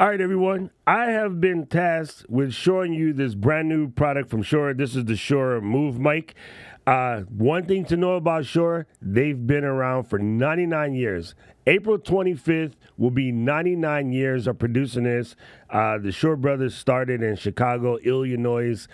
All right, everyone. I have been tasked with showing you this brand new product from Shure. This is the Shure MoveMic. One thing to know about Shure, they've been around for 99 years. April 25th will be 99 years of producing this. The Shure brothers started in Chicago, Illinois,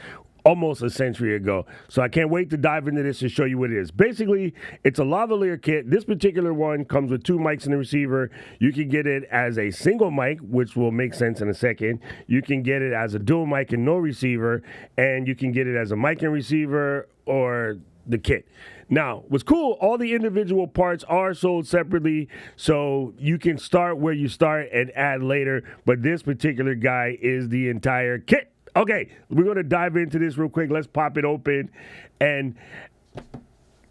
almost a century ago. So I can't wait to dive into this and show you what it is. Basically, it's a lavalier kit. This particular one comes with two mics and a receiver. You can get it as a single mic, which will make sense in a second. You can get it as a dual mic and no receiver, and you can get it as a mic and receiver or the kit. Now, what's cool, all the individual parts are sold separately, so you can start where you start and add later, but this particular guy is the entire kit. Okay, we're going to dive into this real quick. Let's pop it open. And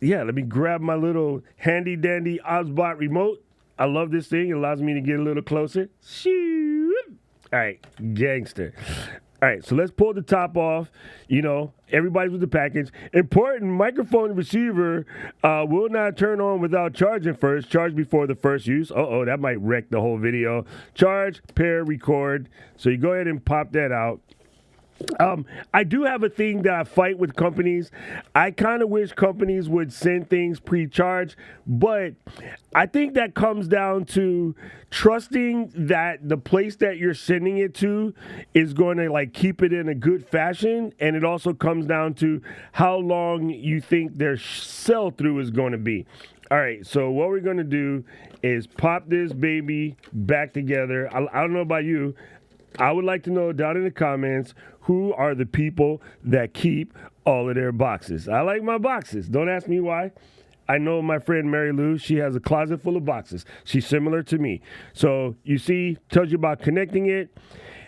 yeah, let me grab my little handy dandy Osbot remote. I love this thing. It allows me to get a little closer. Shoot. All right, gangster. All right, so let's pull the top off. You know, everybody's with the package. Important, microphone and receiver will not turn on without charging first. Charge before the first use. Uh-oh, that might wreck the whole video. Charge, pair, record. So you go ahead and pop that out. I do have a thing that I fight with companies. I kind of wish companies would send things pre-charged, but I think that comes down to trusting that the place that you're sending it to is going to like keep it in a good fashion, and it also comes down to how long you think their sell-through is going to be. All right, so what we're going to do is pop this baby back together. I don't know about you. I would like to know down in the comments who are the people that keep all of their boxes. I like my boxes. Don't ask me why. I know my friend Mary Lou, she has a closet full of boxes. She's similar to me. So you see, tells you about connecting it.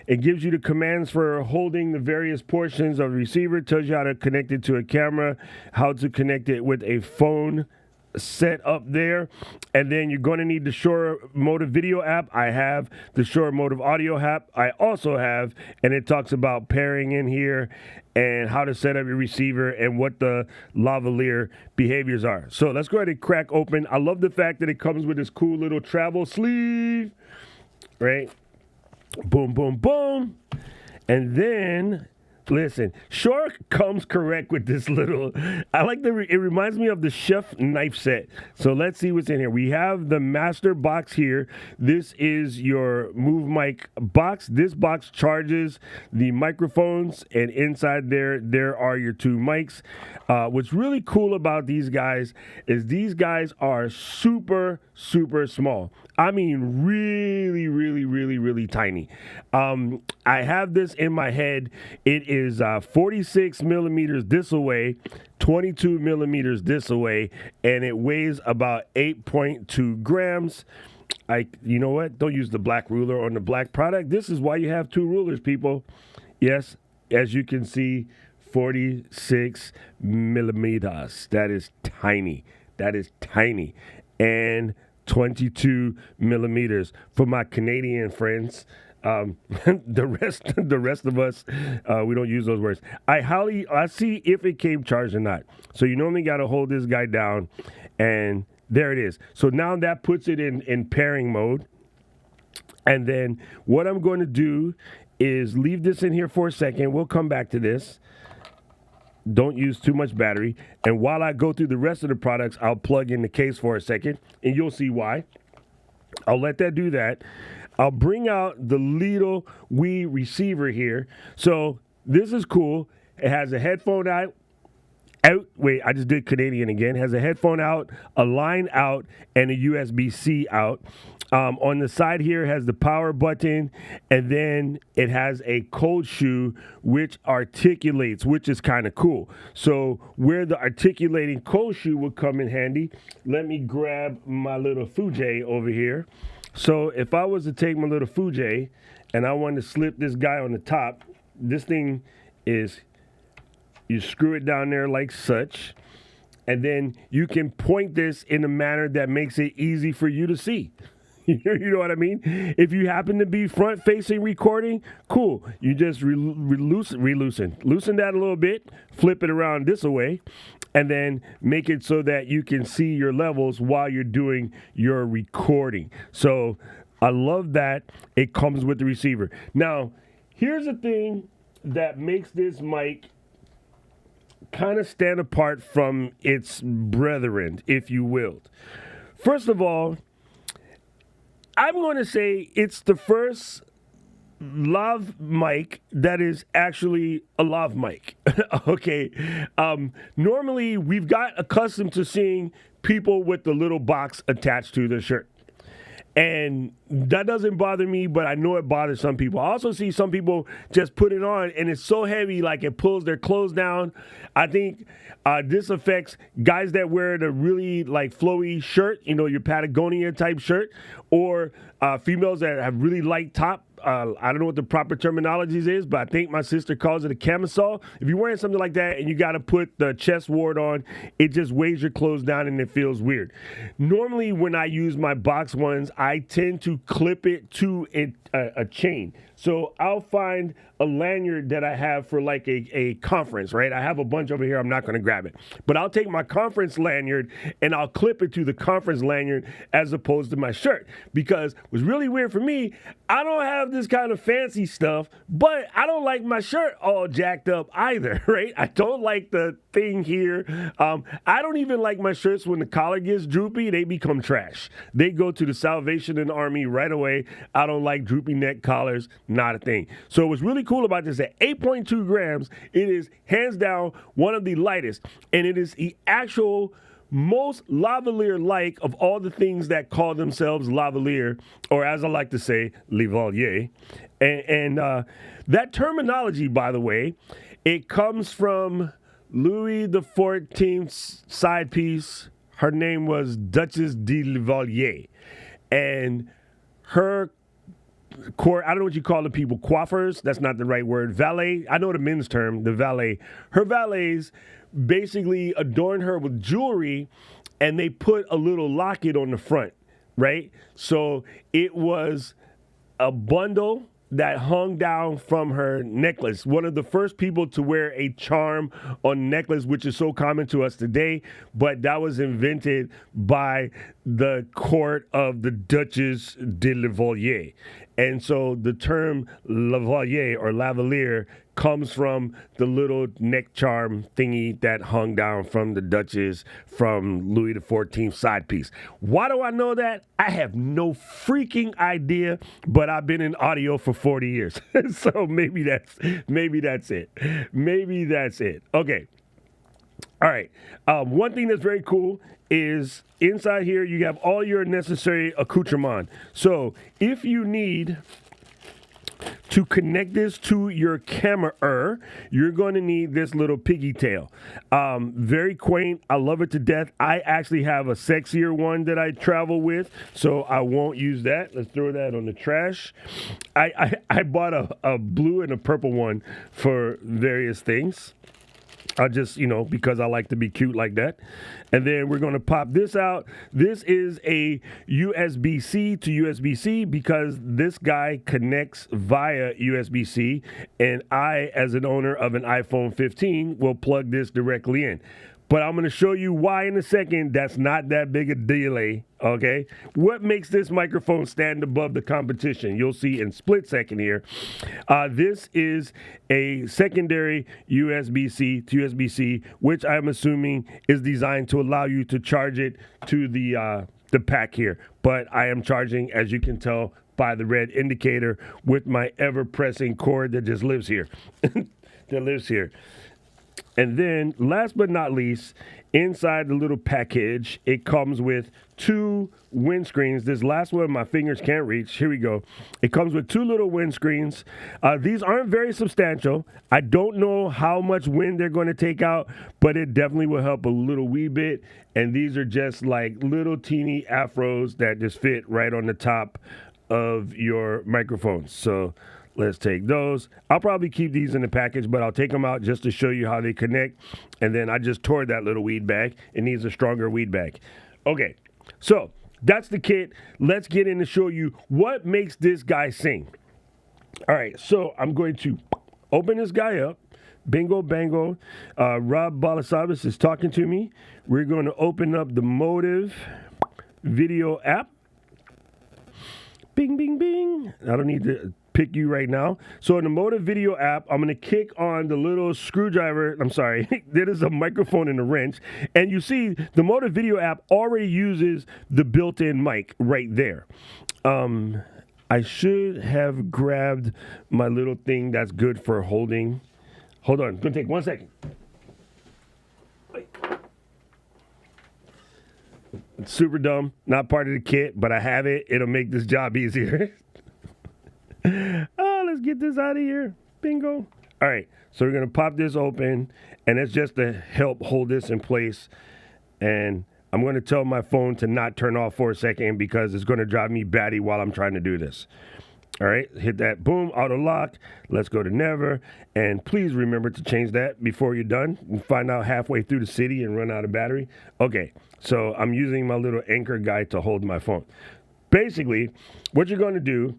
It gives you the commands for holding the various portions of the receiver. It tells you how to connect it to a camera, how to connect it with a phone set up there, and then you're going to need the Shure Motive Video app. I have the Shure Motive Audio app. I also have, and it talks about pairing in here and how to set up your receiver and what the lavalier behaviors are. So let's go ahead and crack open. I love the fact that it comes with this cool little travel sleeve, right? Boom, boom, boom. And then listen, Shure comes correct with this little, I like it reminds me of the chef knife set. So let's see what's in here. We have the master box here. This is your MoveMic box. This box charges the microphones, and inside there are your two mics. What's really cool about these guys is these guys are super, super small. I mean, really, really, really, really tiny. I have this in my head. It is 46 millimeters this away, 22 millimeters this away, and it weighs about 8.2 grams. You know what? Don't use the black ruler on the black product. This is why you have two rulers, people. Yes, as you can see, 46 millimeters. That is tiny. That is tiny. And 22 millimeters for my Canadian friends. The rest of us, we don't use those words. I see if it came charged or not. So you normally got to hold this guy down, and there it is. So now that puts it in pairing mode. And then what I'm going to do is leave this in here for a second. We'll come back to this. Don't use too much battery. And while I go through the rest of the products, I'll plug in the case for a second, and you'll see why. I'll let that do that. I'll bring out the little wee receiver here. So this is cool. It has a headphone out. Wait, I just did Canadian again. It has a headphone out, a line out, and a USB-C out. On the side here, it has the power button, and then it has a cold shoe, which articulates, which is kind of cool. So where the articulating cold shoe would come in handy, let me grab my little Fuji over here. So if I was to take my little Fuji and I wanted to slip this guy on the top, this thing is, you screw it down there like such, and then you can point this in a manner that makes it easy for you to see. You know what I mean? If you happen to be front-facing recording, cool. You just loosen that a little bit, flip it around this way, and then make it so that you can see your levels while you're doing your recording. So I love that it comes with the receiver. Now, here's the thing that makes this mic kind of stand apart from its brethren, if you will. First of all, I'm going to say it's the first lav mic that is actually a lav mic. Okay. Normally, we've got accustomed to seeing people with the little box attached to their shirt. And that doesn't bother me, but I know it bothers some people. I also see some people just put it on, and it's so heavy, like it pulls their clothes down. I think this affects guys that wear the really like flowy shirt, you know, your Patagonia type shirt, or females that have really light top. I don't know what the proper terminology is, but I think my sister calls it a camisole. If you're wearing something like that and you got to put the chest ward on, it just weighs your clothes down and it feels weird. Normally, when I use my box ones, I tend to clip it to a chain. So I'll find a lanyard that I have for like a conference, right? I have a bunch over here. I'm not going to grab it. But I'll take my conference lanyard and I'll clip it to the conference lanyard as opposed to my shirt. Because what's really weird for me, I don't have this kind of fancy stuff, but I don't like my shirt all jacked up either, right? I don't like the thing here. I don't even like my shirts when the collar gets droopy. They become trash. They go to the Salvation Army right away. I don't like droopy neck collars. Not a thing. So what's really cool about this, at 8.2 grams, it is hands down one of the lightest, and it is the actual most lavalier-like of all the things that call themselves lavalier, or as I like to say, Lavalier. And that terminology, by the way, it comes from Louis XIV's side piece. Her name was Duchess de Lavalier, and her I don't know what you call the people, coiffeurs. That's not the right word. Valet. I know the men's term, the valet. Her valets basically adorned her with jewelry, and they put a little locket on the front, right? So it was a bundle that hung down from her necklace. One of the first people to wear a charm on necklace, which is so common to us today, but that was invented by the court of the Duchess de Lavalier. And so the term Lavalier or Lavalier comes from the little neck charm thingy that hung down from the Duchess from Louis XIV's side piece. Why do I know that? I have no freaking idea, but I've been in audio for 40 years. So maybe that's it. Maybe that's it. Okay. All right. One thing that's very cool is inside here you have all your necessary accoutrement. So if you need to connect this to your camera, you're going to need this little piggy tail. Very quaint. I love it to death. I actually have a sexier one that I travel with, so I won't use that. Let's throw that on the trash. I bought a blue and a purple one for various things. I just, because I like to be cute like that. And then we're going to pop this out. This is a USB-C to USB-C because this guy connects via USB-C. And I, as an owner of an iPhone 15, will plug this directly in. But I'm going to show you why in a second. That's not that big a delay, okay? What makes this microphone stand above the competition? You'll see in split second here. This is a secondary USB-C to USB-C, which I'm assuming is designed to allow you to charge it to the pack here. But I am charging, as you can tell by the red indicator, with my ever-pressing cord that just lives here. And then, last but not least, inside the little package, it comes with two windscreens. This last one, my fingers can't reach. Here we go. It comes with two little windscreens. These aren't very substantial. I don't know how much wind they're going to take out, but it definitely will help a little wee bit. And these are just like little teeny afros that just fit right on the top of your microphone. So let's take those. I'll probably keep these in the package, but I'll take them out just to show you how they connect. And then I just tore that little weed bag. It needs a stronger weed bag. Okay, so that's the kit. Let's get in to show you what makes this guy sing. All right, so I'm going to open this guy up. Bingo, bango. Rob Balasabas is talking to me. We're going to open up the Motive video app. Bing, bing, bing. I don't need to pick you right now. So in the Motive Video app, I'm going to kick on the little screwdriver. I'm sorry. There is a microphone and a wrench. And you see the Motive Video app already uses the built-in mic right there. I should have grabbed my little thing that's good for holding. Hold on. It's going to take 1 second. It's super dumb. Not part of the kit, but I have it. It'll make this job easier. Oh, let's get this out of here. Bingo. All right. So we're going to pop this open, and it's just to help hold this in place. And I'm going to tell my phone to not turn off for a second because it's going to drive me batty while I'm trying to do this. All right, hit that, boom, auto lock. Let's go to never. And please remember to change that before you're done. And find out halfway through the city and run out of battery. Okay, so I'm using my little anchor guy to hold my phone. Basically, what you're going to do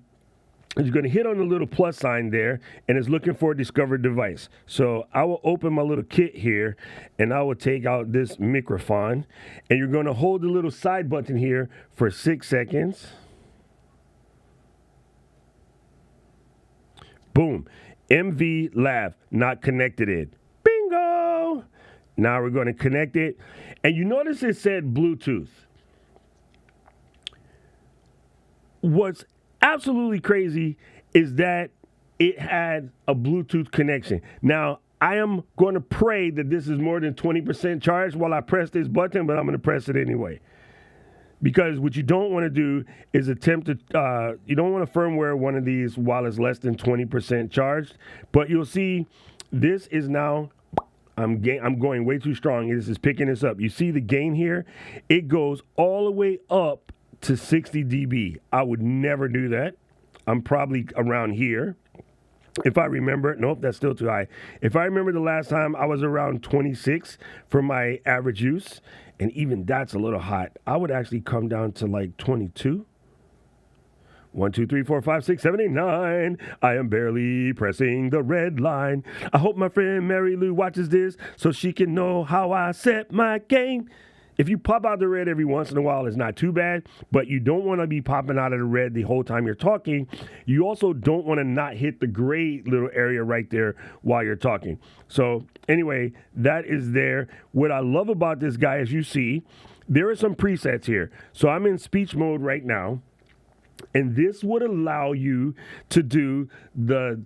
is you're going to hit on the little plus sign there, and it's looking for a discovered device. So I will open my little kit here, and I will take out this microphone, and you're going to hold the little side button here for 6 seconds. Boom. MV LAV, not connected in. Bingo! Now we're going to connect it. And you notice it said Bluetooth. What's absolutely crazy is that it had a Bluetooth connection. Now, I am going to pray that this is more than 20% charged while I press this button, but I'm going to press it anyway. Because what you don't want to do is attempt to, you don't want to firmware one of these while it's less than 20% charged. But you'll see this is now, I'm going way too strong. This is picking this up. You see the gain here? It goes all the way up to 60 dB. I would never do that. I'm probably around here. If I remember, nope, that's still too high. If I remember the last time, I was around 26 for my average use. And even that's a little hot. I would actually come down to like 22. 1, 2, 3, 4, 5, 6, 7, 8, 9. I am barely pressing the red line. I hope my friend Mary Lou watches this so she can know how I set my game. If you pop out the red every once in a while, it's not too bad, but you don't want to be popping out of the red the whole time you're talking. You also don't want to not hit the gray little area right there while you're talking. So anyway, that is there. What I love about this guy, as you see, there are some presets here. So I'm in speech mode right now, and this would allow you to do the...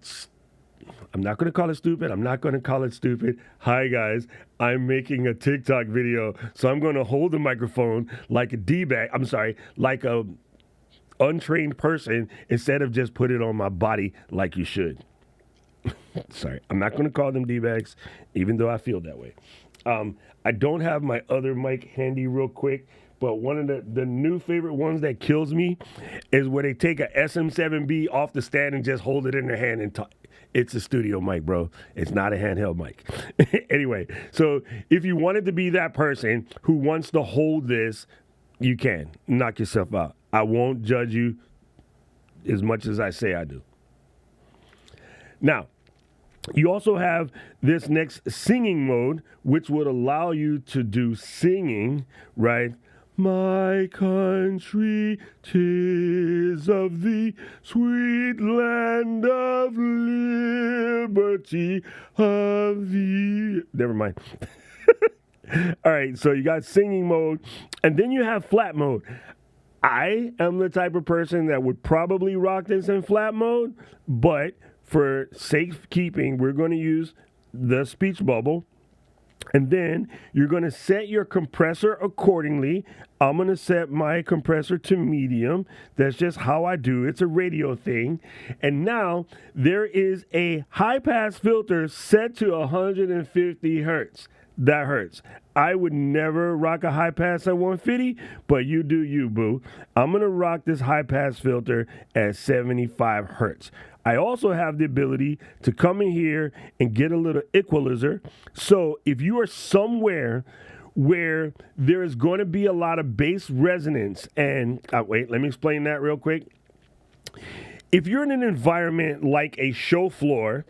I'm not going to call it stupid. I'm not going to call it stupid. Hi, guys. I'm making a TikTok video, so I'm going to hold the microphone like a D-bag. I'm sorry, like a untrained person instead of just put it on my body like you should. Sorry. I'm not going to call them D-bags, even though I feel that way. I don't have my other mic handy real quick, but one of the new favorite ones that kills me is where they take a SM7B off the stand and just hold it in their hand and talk. It's a studio mic, bro. It's not a handheld mic. Anyway, so if you wanted to be that person who wants to hold this, you can. Knock yourself out. I won't judge you as much as I say I do. Now, you also have this next singing mode, which would allow you to do singing, right? My country, 'tis of thee, sweet land of liberty, of thee. Never mind. All right, so you got singing mode, and then you have flat mode. I am the type of person that would probably rock this in flat mode, but for safekeeping, we're going to use the speech bubble. And then you're going to set your compressor accordingly. I'm going to set my compressor to medium. That's just how I do. It's a radio thing. And now there is a high-pass filter set to 150 hertz. That hurts. I would never rock a high pass at 150, but you do you, boo. I'm going to rock this high pass filter at 75 hertz. I also have the ability to come in here and get a little equalizer. So if you are somewhere where there is going to be a lot of bass resonance, and wait, let me explain that real quick. If you're in an environment like a show floor,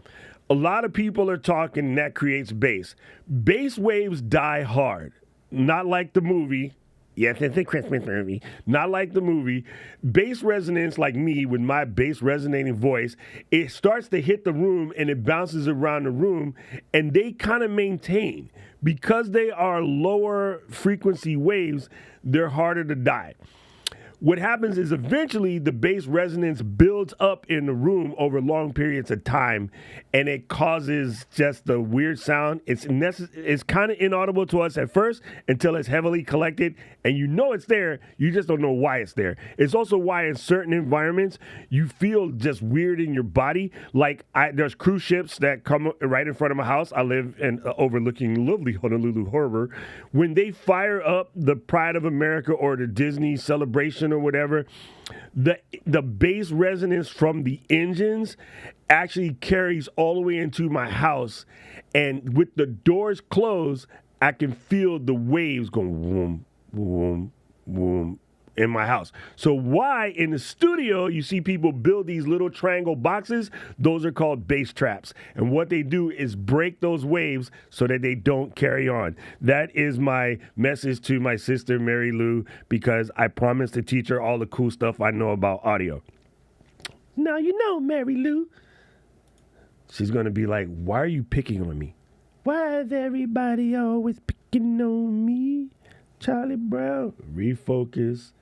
a lot of people are talking, and that creates bass. Bass waves die hard. Not like the movie. Yes, it's a Christmas movie. Not like the movie. Bass resonance, like me, with my bass resonating voice, it starts to hit the room and it bounces around the room, and they kind of maintain. Because they are lower frequency waves, they're harder to die. What happens is eventually the bass resonance builds up in the room over long periods of time, and it causes just the weird sound. It's kind of inaudible to us at first until it's heavily collected, and you know it's there. You just don't know why it's there. It's also why in certain environments you feel just weird in your body. Like there's cruise ships that come right in front of my house. I live in overlooking lovely Honolulu Harbor. When they fire up the Pride of America or the Disney Celebration or whatever, the bass resonance from the engines actually carries all the way into my house, and with the doors closed, I can feel the waves going boom, boom, boom in my house. So why in the studio you see people build these little triangle boxes? Those are called bass traps. And what they do is break those waves so that they don't carry on. That is my message to my sister, Mary Lou, because I promised to teach her all the cool stuff I know about audio. Now you know, Mary Lou. She's going to be like, why are you picking on me? Why is everybody always picking on me? Charlie Brown, refocus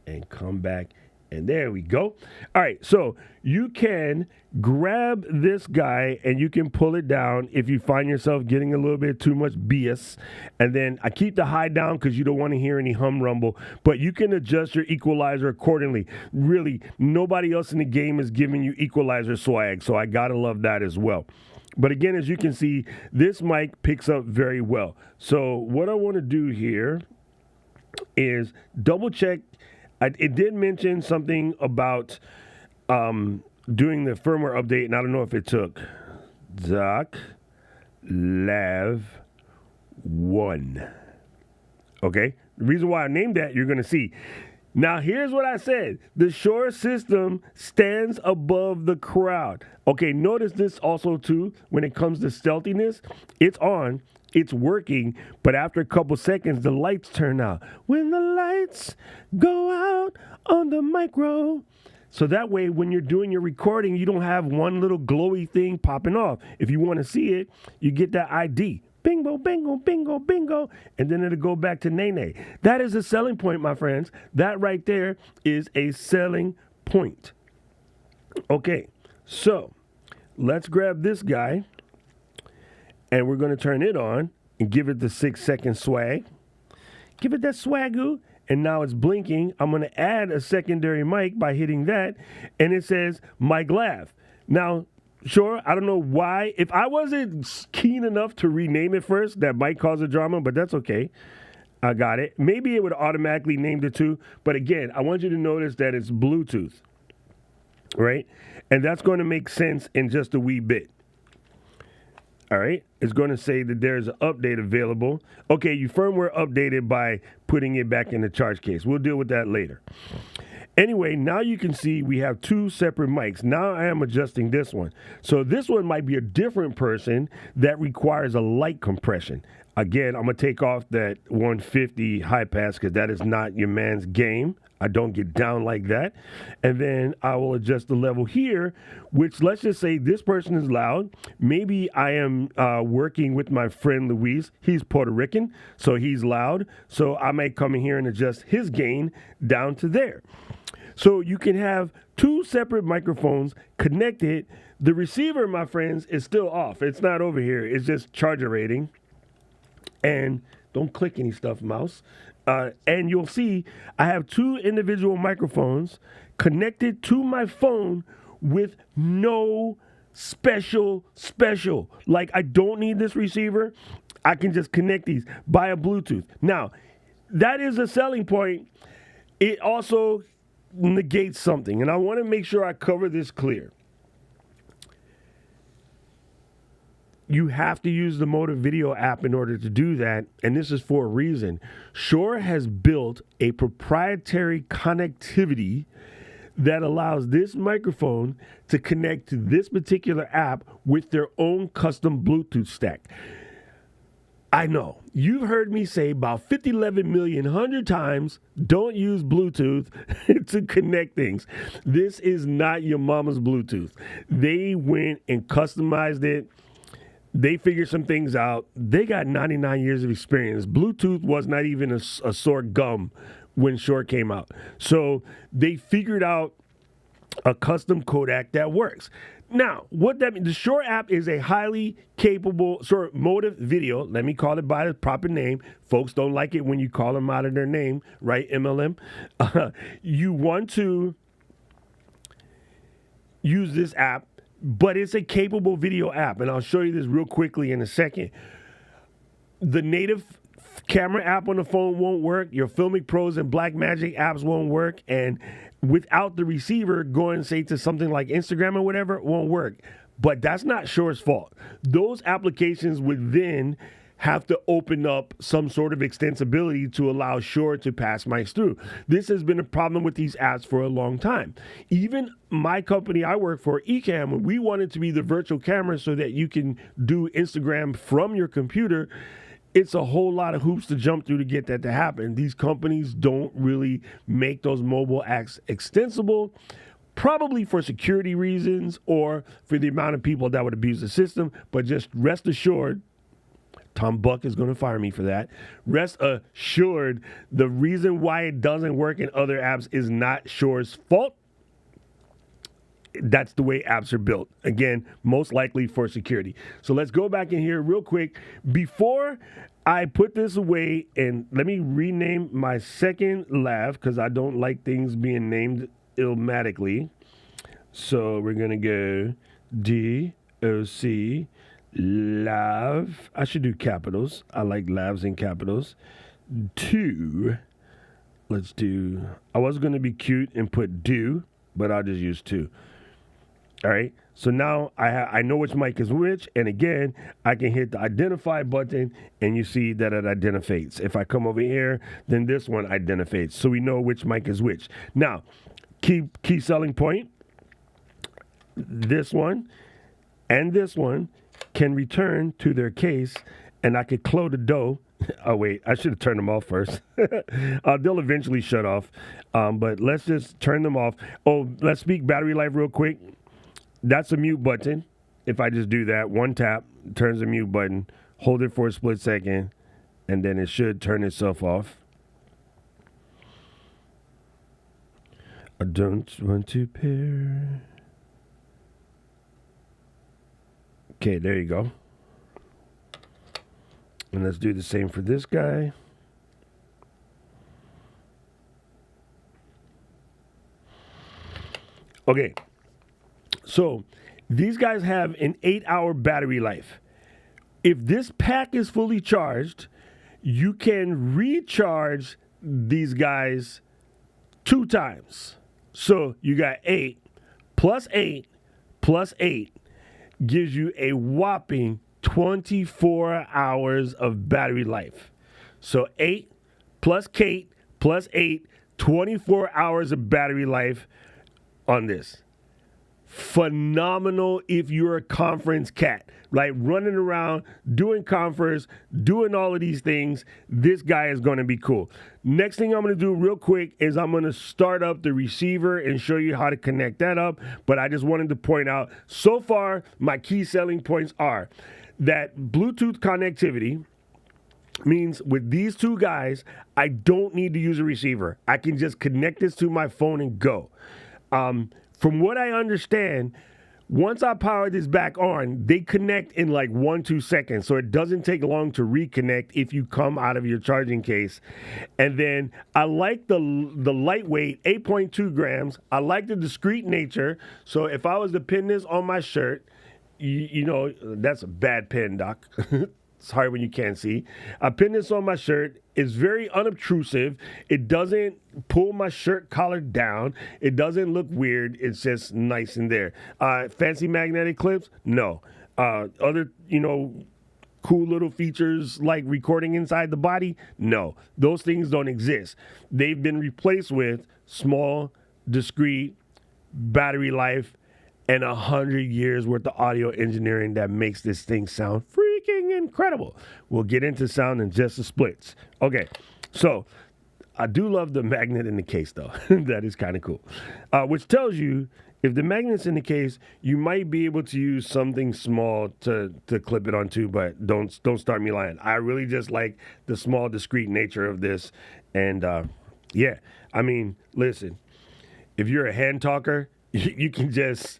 and come back. And there we go. All right, so you can grab this guy and you can pull it down if you find yourself getting a little bit too much BS. And then I keep the high down because you don't want to hear any hum rumble, but you can adjust your equalizer accordingly. Really, nobody else in the game is giving you equalizer swag, so I gotta love that as well. But again, as you can see, this mic picks up very well. So what I want to do here is double check. It did mention something about doing the firmware update, and I don't know if it took. Doc LAV 1. Okay? The reason why I named that, you're going to see. Now, here's what I said. The Shure system stands above the crowd. Okay, notice this also, too, when it comes to stealthiness. It's on. It's working, but after a couple seconds, the lights turn out. When the lights go out on the micro. So that way, when you're doing your recording, you don't have one little glowy thing popping off. If you want to see it, you get that ID. Bingo, bingo, bingo, bingo. And then it'll go back to nay-nay. That is a selling point, my friends. That right there is a selling point. Okay, so let's grab this guy. And we're going to turn it on and give it the 6-second swag. Give it that swagoo. And now it's blinking. I'm going to add a secondary mic by hitting that. And it says mic LAV. Now, sure, I don't know why. If I wasn't keen enough to rename it first, that might cause a drama, but that's okay. I got it. Maybe it would automatically name it too. But again, I want you to notice that it's Bluetooth. Right? And that's going to make sense in just a wee bit. All right, it's going to say that there's an update available. Okay, you firmware updated by putting it back in the charge case. We'll deal with that later. Anyway, now you can see we have two separate mics. Now I am adjusting this one. So this one might be a different person that requires a light compression. Again, I'm going to take off that 150 high pass because that is not your man's game. I don't get down like that. And then I will adjust the level here, which let's just say this person is loud. Maybe I am working with my friend Luis. He's Puerto Rican, so he's loud. So I may come in here and adjust his gain down to there. So you can have two separate microphones connected. The receiver, my friends, is still off. It's not over here. It's just charger rating. And don't click any stuff, mouse. And you'll see I have two individual microphones connected to my phone with no special. Like, I don't need this receiver. I can just connect these via Bluetooth. Now, that is a selling point. It also negates something, and I want to make sure I cover this clear. You have to use the Motive Video app in order to do that, and this is for a reason. Shure has built a proprietary connectivity that allows this microphone to connect to this particular app with their own custom Bluetooth stack. I know. You've heard me say about 50, 11 million, 100 times, don't use Bluetooth to connect things. This is not your mama's Bluetooth. They went and customized it. They figured some things out. They got 99 years of experience. Bluetooth was not even a sore gum when Shure came out. So they figured out a custom codec that works. Now, what that means, the Shure app is a highly capable sort of motive video. Let me call it by the proper name. Folks don't like it when you call them out of their name, right, MLM? You want to use this app, but it's a capable video app, and I'll show you this real quickly in a second. The native camera app on the phone won't work. Your Filmic Pros and Blackmagic apps won't work, and without the receiver, going, say, to something like Instagram or whatever, it won't work. But that's not Shure's fault. Those applications would then have to open up some sort of extensibility to allow Shure to pass mics through. This has been a problem with these apps for a long time. Even my company I work for, Ecamm, we wanted to be the virtual camera so that you can do Instagram from your computer. It's a whole lot of hoops to jump through to get that to happen. These companies don't really make those mobile apps extensible, probably for security reasons or for the amount of people that would abuse the system. But just rest assured, Tom Buck is going to fire me for that. Rest assured, the reason why it doesn't work in other apps is not Shure's fault. That's the way apps are built. Again, most likely for security. So let's go back in here real quick. Before I put this away, and let me rename my second LAV because I don't like things being named illmatically. So we're going to go DOC LAV. I should do capitals. I like LAVs in capitals. 2. Let's do, I was going to be cute and put do, but I'll just use 2. All right, so now I know which mic is which, and again, I can hit the identify button, and you see that it identifies. If I come over here, then this one identifies, so we know which mic is which. Now, key selling point, this one and this one can return to their case, and I could close the door. Oh, wait, I should have turned them off first. They'll eventually shut off, but let's just turn them off. Oh, let's speak battery life real quick. That's a mute button. If I just do that, one tap turns the mute button, hold it for a split second, and then it should turn itself off. I don't want to pair. Okay, there you go. And let's do the same for this guy. Okay. So these guys have an 8-hour battery life. If this pack is fully charged, you can recharge these guys 2 times. So you got 8 plus 8 plus 8 gives you a whopping 24 hours of battery life. So 8 plus Kate plus 8, 24 hours of battery life on this. Phenomenal if you're a conference cat, like running around, doing conference, doing all of these things. This guy is going to be cool. Next thing I'm going to do real quick is I'm going to start up the receiver and show you how to connect that up. But I just wanted to point out, so far, my key selling points are that Bluetooth connectivity means with these two guys, I don't need to use a receiver. I can just connect this to my phone and go. From what I understand, once I power this back on, they connect in like 1-2 seconds. So it doesn't take long to reconnect if you come out of your charging case. And then I like the lightweight, 8.2 grams. I like the discreet nature. So if I was to pin this on my shirt, you know, that's a bad pin, Doc. It's hard when you can't see. I pin this on my shirt. It's very unobtrusive. It doesn't pull my shirt collar down. It doesn't look weird. It's just nice in there. Fancy magnetic clips? No. Other, cool little features like recording inside the body? No. Those things don't exist. They've been replaced with small, discreet, battery life, and 100 years worth of audio engineering that makes this thing sound freaking freaking incredible. We'll get into sound in just a splits. Okay, so I do love the magnet in the case, though. That is kind of cool. Which tells you if the magnet's in the case, you might be able to use something small to clip it onto, but don't start me lying. I really just like the small, discreet nature of this. And yeah, I mean, listen, if you're a hand talker, you can just,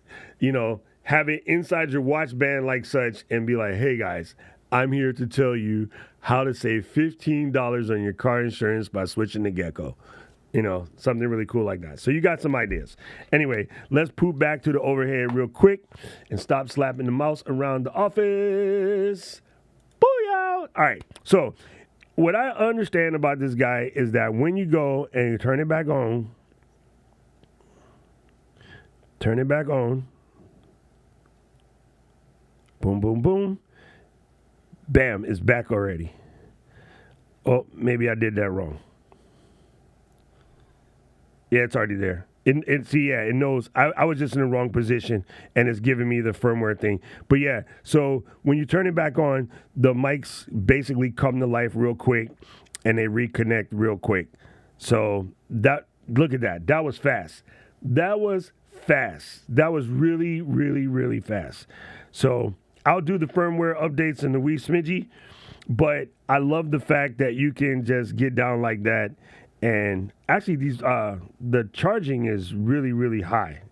have it inside your watch band like such and be like, hey guys, I'm here to tell you how to save $15 on your car insurance by switching to Gecko. Something really cool like that. So you got some ideas. Anyway, let's poop back to the overhead real quick and stop slapping the mouse around the office. Booyah! All right, so what I understand about this guy is that when you go and you turn it back on, boom, boom, boom, bam, it's back already. Oh, maybe I did that wrong. Yeah, it's already there. It knows I was just in the wrong position, and it's giving me the firmware thing. But yeah, so when you turn it back on, the mics basically come to life real quick, and they reconnect real quick. So look at that. That was fast. That was really, really, really fast. So I'll do the firmware updates in the wee smidgy, but I love the fact that you can just get down like that. And actually, the charging is really, really high.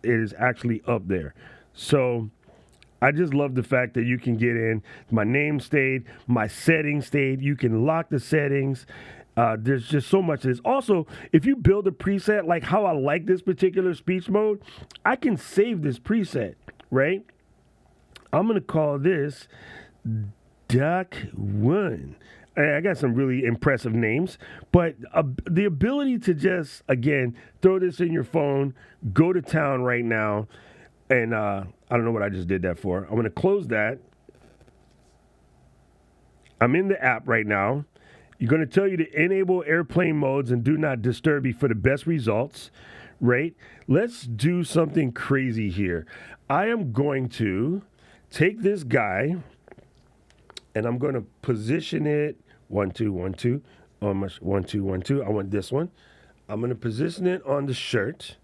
It is actually up there. So I just love the fact that you can get in. My name stayed. My settings stayed. You can lock the settings. There's just so much of this. Also, if you build a preset, like how I like this particular speech mode, I can save this preset, right? I'm going to call this Doc 1. I got some really impressive names, but the ability to just, again, throw this in your phone, go to town right now, and I don't know what I just did that for. I'm going to close that. I'm in the app right now. You're going to tell you to enable airplane modes and do not disturb you for the best results, right? Let's do something crazy here. I am going to take this guy, and I'm going to position it 1 2 1 2 on my 1 2 1 2. I want this one. I'm going to position it on the shirt.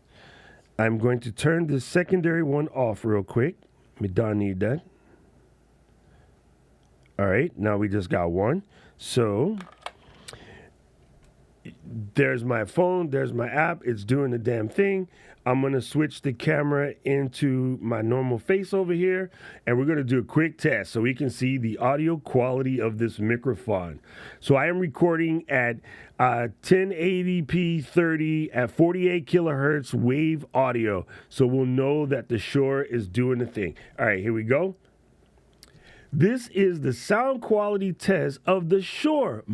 I'm going to turn the secondary one off real quick. We don't need that. All right, now we just got one. So there's my phone, there's my app. It's doing the damn thing. I'm going to switch the camera into my normal face over here, and we're going to do a quick test so we can see the audio quality of this microphone. So I am recording at 1080p 30 at 48 kilohertz wave audio, so we'll know that the Shure is doing the thing. All right, here we go. This is the sound quality test of the Shure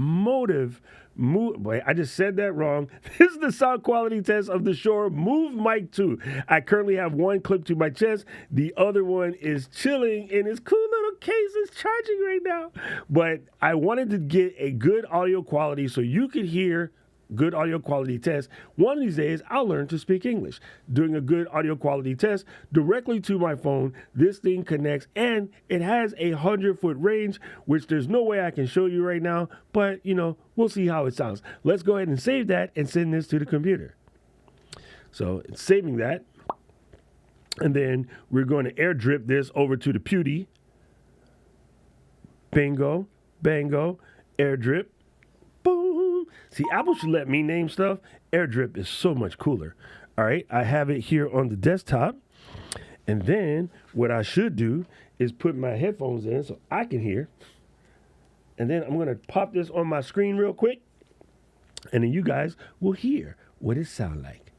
Wait, I just said that wrong. This is the sound quality test of the Shure MoveMic 2. I currently have one clipped to my chest. The other one is chilling in its cool little case. It's charging right now. But I wanted to get a good audio quality so you could hear good audio quality test. One of these days, I'll learn to speak English. Doing a good audio quality test directly to my phone. This thing connects, and it has a 100-foot range, which there's no way I can show you right now, but, we'll see how it sounds. Let's go ahead and save that and send this to the computer. So it's saving that, and then we're going to air drip this over to the Pewdie. Bingo, bango, air drip. Boom. See, Apple should let me name stuff. AirDrip is so much cooler. All right, I have it here on the desktop. And then what I should do is put my headphones in so I can hear. And then I'm going to pop this on my screen real quick. And then you guys will hear what it sounds like.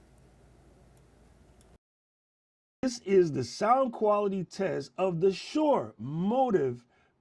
This is the sound quality test of the Shure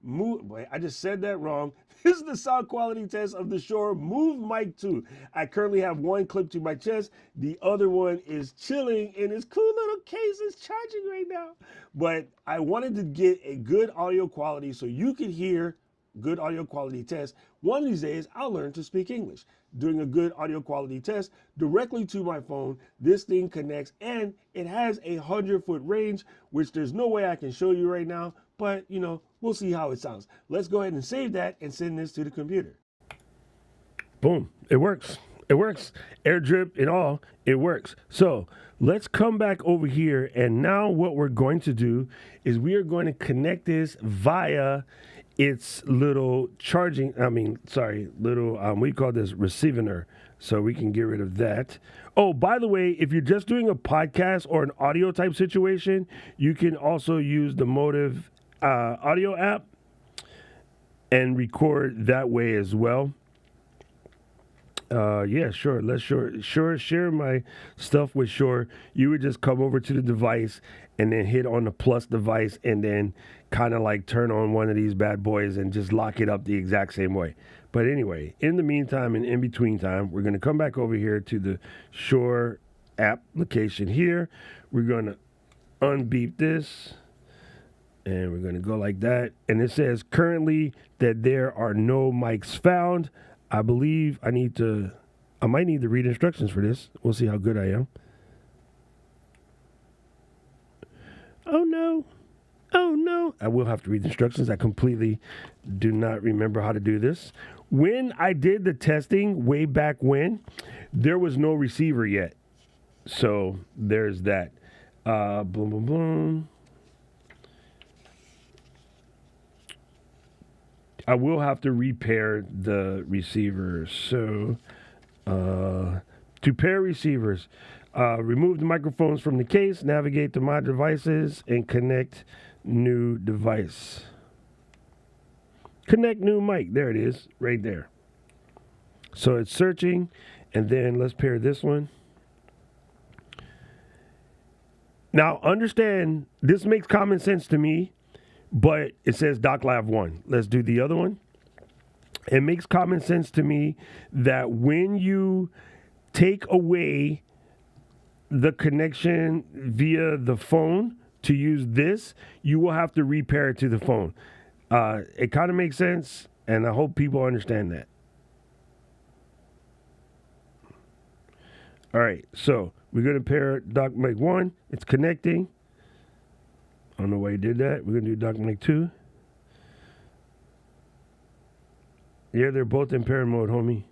Wait, I just said that wrong. This is the sound quality test of the Shure MoveMic 2. I currently have one clipped to my chest. The other one is chilling in its cool little case. It's charging right now. But I wanted to get a good audio quality so you could hear good audio quality test. One of these days, I'll learn to speak English. Doing a good audio quality test directly to my phone. This thing connects, and it has a 100-foot range, which there's no way I can show you right now, but we'll see how it sounds. Let's go ahead and save that and send this to the computer. Boom, it works. It works. Air drip and all, it works. So let's come back over here, and now what we're going to do is we are going to connect this via its little little, what do you call this, receiver. So we can get rid of that. Oh, by the way, if you're just doing a podcast or an audio type situation, you can also use the Motive audio app and record that way as well. Yeah, sure. Let's share my stuff with Shure. You would just come over to the device and then hit on the plus device and then kind of like turn on one of these bad boys and just lock it up the exact same way. But anyway, in the meantime and in between time, we're going to come back over here to the Shure application here. We're going to unbeep this and we're going to go like that. And it says currently that there are no mics found. I believe I might need to read instructions for this. We'll see how good I am. Oh no. I will have to read instructions. I completely do not remember how to do this. When I did the testing way back when, there was no receiver yet. So there's that. Boom, boom, boom. I will have to repair the receivers. So, to pair receivers, remove the microphones from the case, navigate to my devices, and connect new device. Connect new mic. There it is, right there. So it's searching, and then let's pair this one. Now, understand, this makes common sense to me. But it says Dock LAV 1. Let's do the other one. It makes common sense to me that when you take away the connection via the phone to use this, you will have to repair it to the phone. It kind of makes sense, and I hope people understand that. All right, so we're going to pair Dock Mic 1. It's connecting. I don't know why you did that. We're going to do Dock Mic 2. Yeah, they're both in pair mode, homie.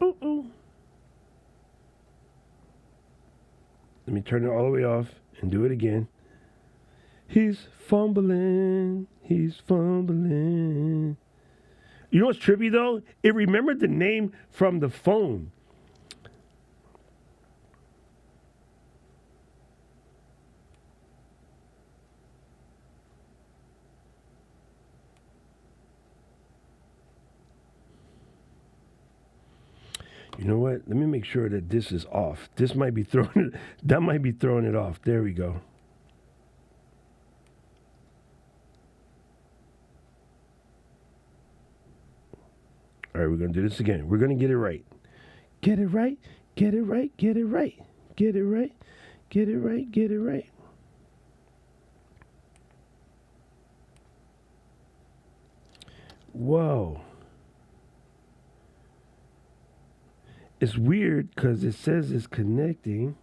Uh-oh. Let me turn it all the way off and do it again. He's fumbling. He's fumbling. You know what's trippy, though? It remembered the name from the phone. You know what? Let me make sure that this is off. This might be throwing it. That might be throwing it off. There we go. All right, we're going to do this again. We're going to get it right. Get it right. Get it right. Get it right. Get it right. Get it right. Get it right. Whoa. It's weird because it says it's connecting.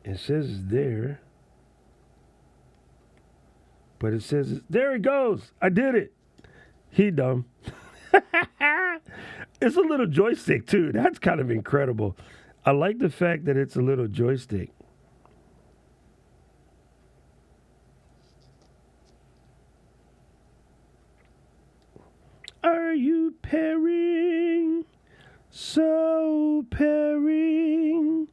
It says it's there. But it says, there it goes. I did it. He dumb. It's a little joystick, too. That's kind of incredible. I like the fact that it's a little joystick. Are you pairing? So pairing.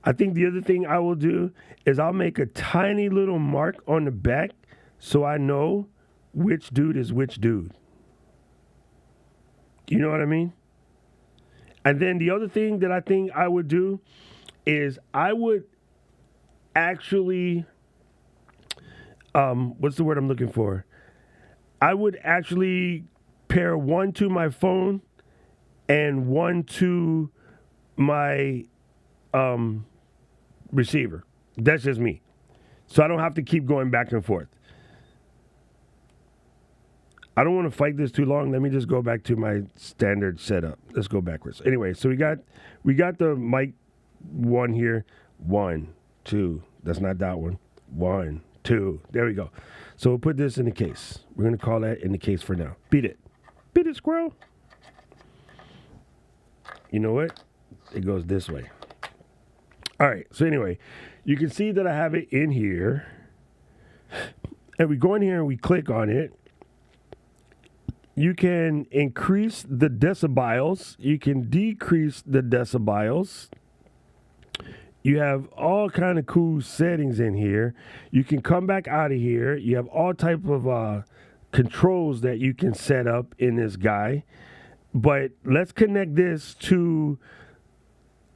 I think the other thing I will do is I'll make a tiny little mark on the back so I know which dude is which dude. You know what I mean? And then the other thing that I think I would do is I would actually, what's the word I'm looking for? I would actually pair one to my phone and one to my receiver. That's just me. So I don't have to keep going back and forth. I don't want to fight this too long. Let me just go back to my standard setup. Let's go backwards. Anyway, so we got the mic one here. 1, 2. That's not that one. 1, 2. There we go. So we'll put this in the case. We're going to call that in the case for now. Beat it. Beat it, squirrel. You know what? It goes this way. All right. So anyway, you can see that I have it in here. And we go in here and we click on it. You can increase the decibels. You can decrease the decibels. You have all kind of cool settings in here. You can come back out of here. You have all type of controls that you can set up in this guy. But let's connect this to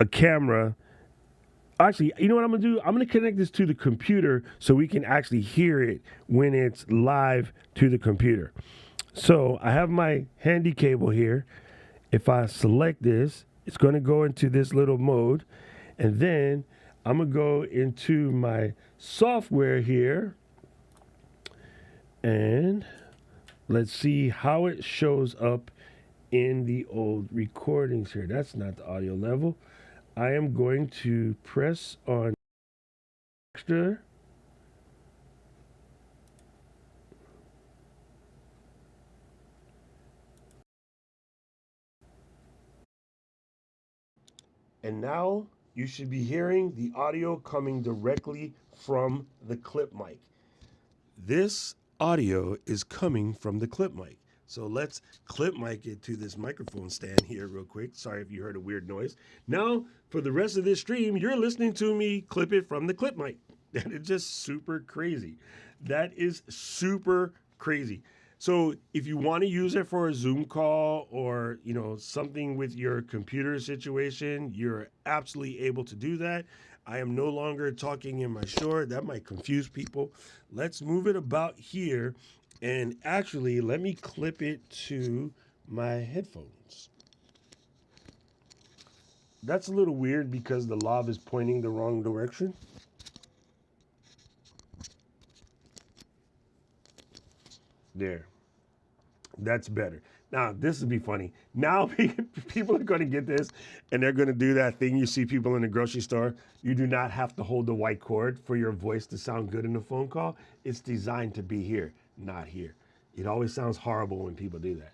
a camera. Actually, you know what I'm going to do? I'm going to connect this to the computer so we can actually hear it when it's live to the computer. So I have my handy cable here. If I select this, it's going to go into this little mode. And then I'm going to go into my software here. And let's see how it shows up in the old recordings here. That's not the audio level. I am going to press on extra. And now you should be hearing the audio coming directly from the clip mic. This audio is coming from the clip mic. So let's clip mic it to this microphone stand here real quick. Sorry if you heard a weird noise. Now, for the rest of this stream, you're listening to me clip it from the clip mic. That is just super crazy. That is super crazy. So if you want to use it for a Zoom call or, you know, something with your computer situation, you're absolutely able to do that. I am no longer talking in my Shure. That might confuse people. Let's move it about here. And actually, let me clip it to my headphones. That's a little weird because the lav is pointing the wrong direction. There. That's better. Now, this would be funny. Now, people are going to get this, and they're going to do that thing you see people in the grocery store. You do not have to hold the white cord for your voice to sound good in a phone call. It's designed to be here, not here. It always sounds horrible when people do that.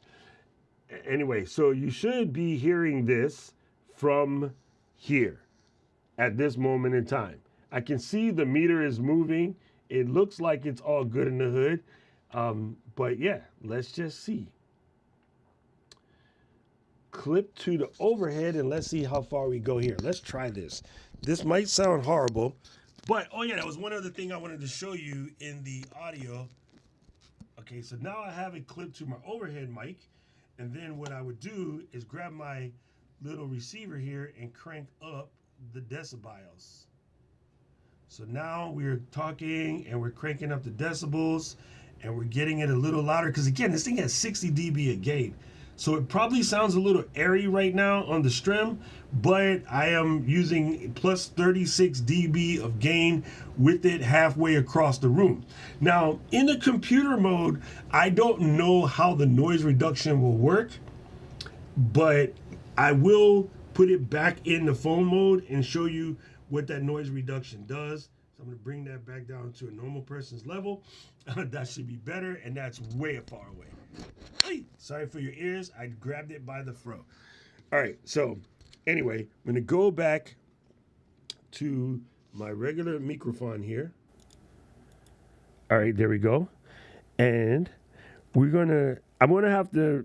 Anyway, so you should be hearing this from here at this moment in time. I can see the meter is moving. It looks like it's all good in the hood. But yeah, let's just see. Clip to the overhead and let's see how far we go here. Let's try this. This might sound horrible, but oh yeah, that was one other thing I wanted to show you in the audio. Okay, so now I have it clipped to my overhead mic, and then what I would do is grab my little receiver here and crank up the decibels. So now we're talking and we're cranking up the decibels and we're getting it a little louder because again, this thing has 60 dB of gain. So it probably sounds a little airy right now on the stream, but I am using plus 36 dB of gain with it halfway across the room. Now, in the computer mode, I don't know how the noise reduction will work, but I will put it back in the phone mode and show you what that noise reduction does. So I'm gonna bring that back down to a normal person's level. That should be better, and that's way far away. Hey, sorry for your ears. I grabbed it by the fro. All right, so anyway, I'm gonna go back to my regular microphone here. All right, there we go. And I'm gonna have to,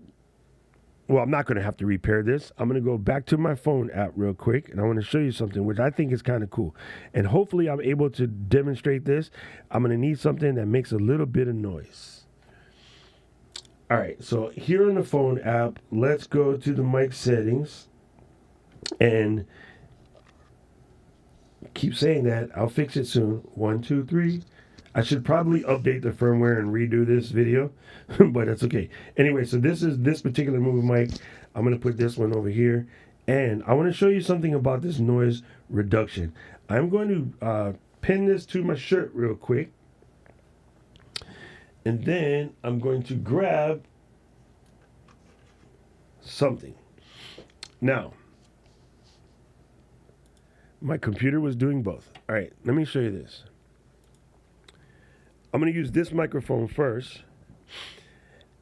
well, I'm not gonna have to repair this. I'm gonna go back to my phone app real quick, and I wanna show you something which I think is kind of cool. And hopefully I'm able to demonstrate this. I'm gonna need something that makes a little bit of noise. All right, so here in the phone app, let's go to the mic settings and keep saying that. I'll fix it soon. 1, 2, 3. I should probably update the firmware and redo this video, but that's okay. Anyway, so this is this particular movie mic. I'm gonna put this one over here, And I want to show you something about this noise reduction. I'm going to pin this to my shirt real quick. And then I'm going to grab something. Now, my computer was doing both. All right, let me show you this. I'm going to use this microphone first,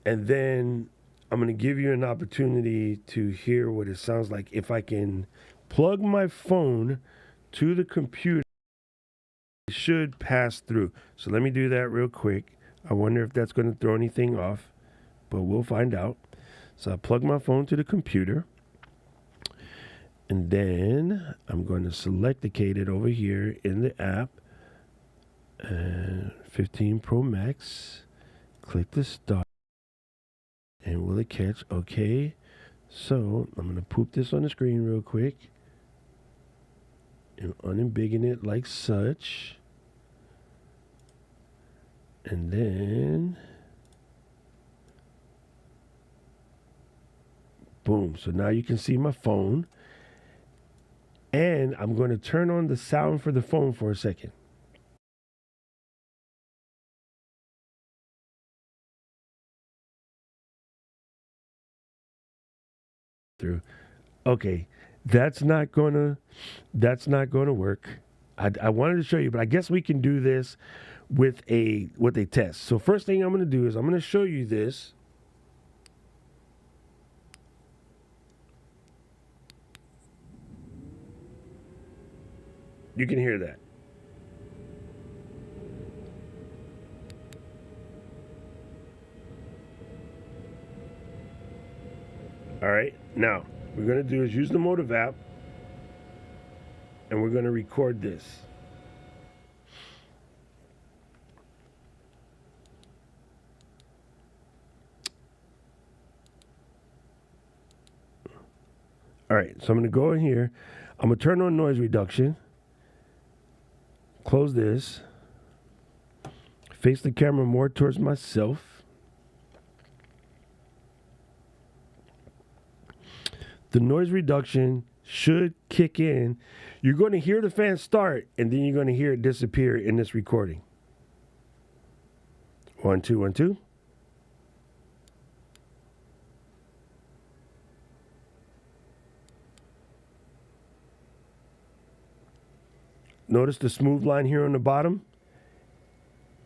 and then I'm going to give you an opportunity to hear what it sounds like. If I can plug my phone to the computer, it should pass through. So let me do that real quick. I wonder if that's going to throw anything off, but we'll find out. So I plug my phone to the computer, and then I'm going to select it over here in the app. 15 Pro Max. Click the start. And will it catch? Okay. So I'm going to poop this on the screen real quick. And unembiggen it like such. And then boom. So now you can see my phone. And I'm going to turn on the sound for the phone for a second. Through. Okay, that's not gonna work. I wanted to show you, but I guess we can do this with a test. So first thing I'm gonna do is I'm gonna show you this. You can hear that. All right, now what we're gonna do is use the Motive app, and we're gonna record this. All right, so I'm gonna go in here. I'm gonna turn on noise reduction. Close this. Face the camera more towards myself. The noise reduction should kick in. You're going to hear the fan start, and then you're going to hear it disappear in this recording. 1, 2, 1, 2. Notice the smooth line here on the bottom?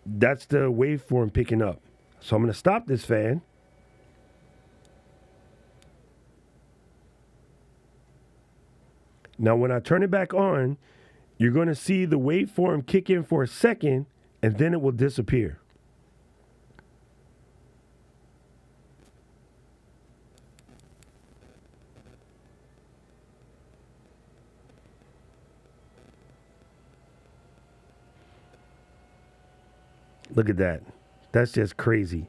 That's the waveform picking up. So I'm going to stop this fan. Now, when I turn it back on, you're going to see the waveform kick in for a second, and then it will disappear. Look at that. That's just crazy.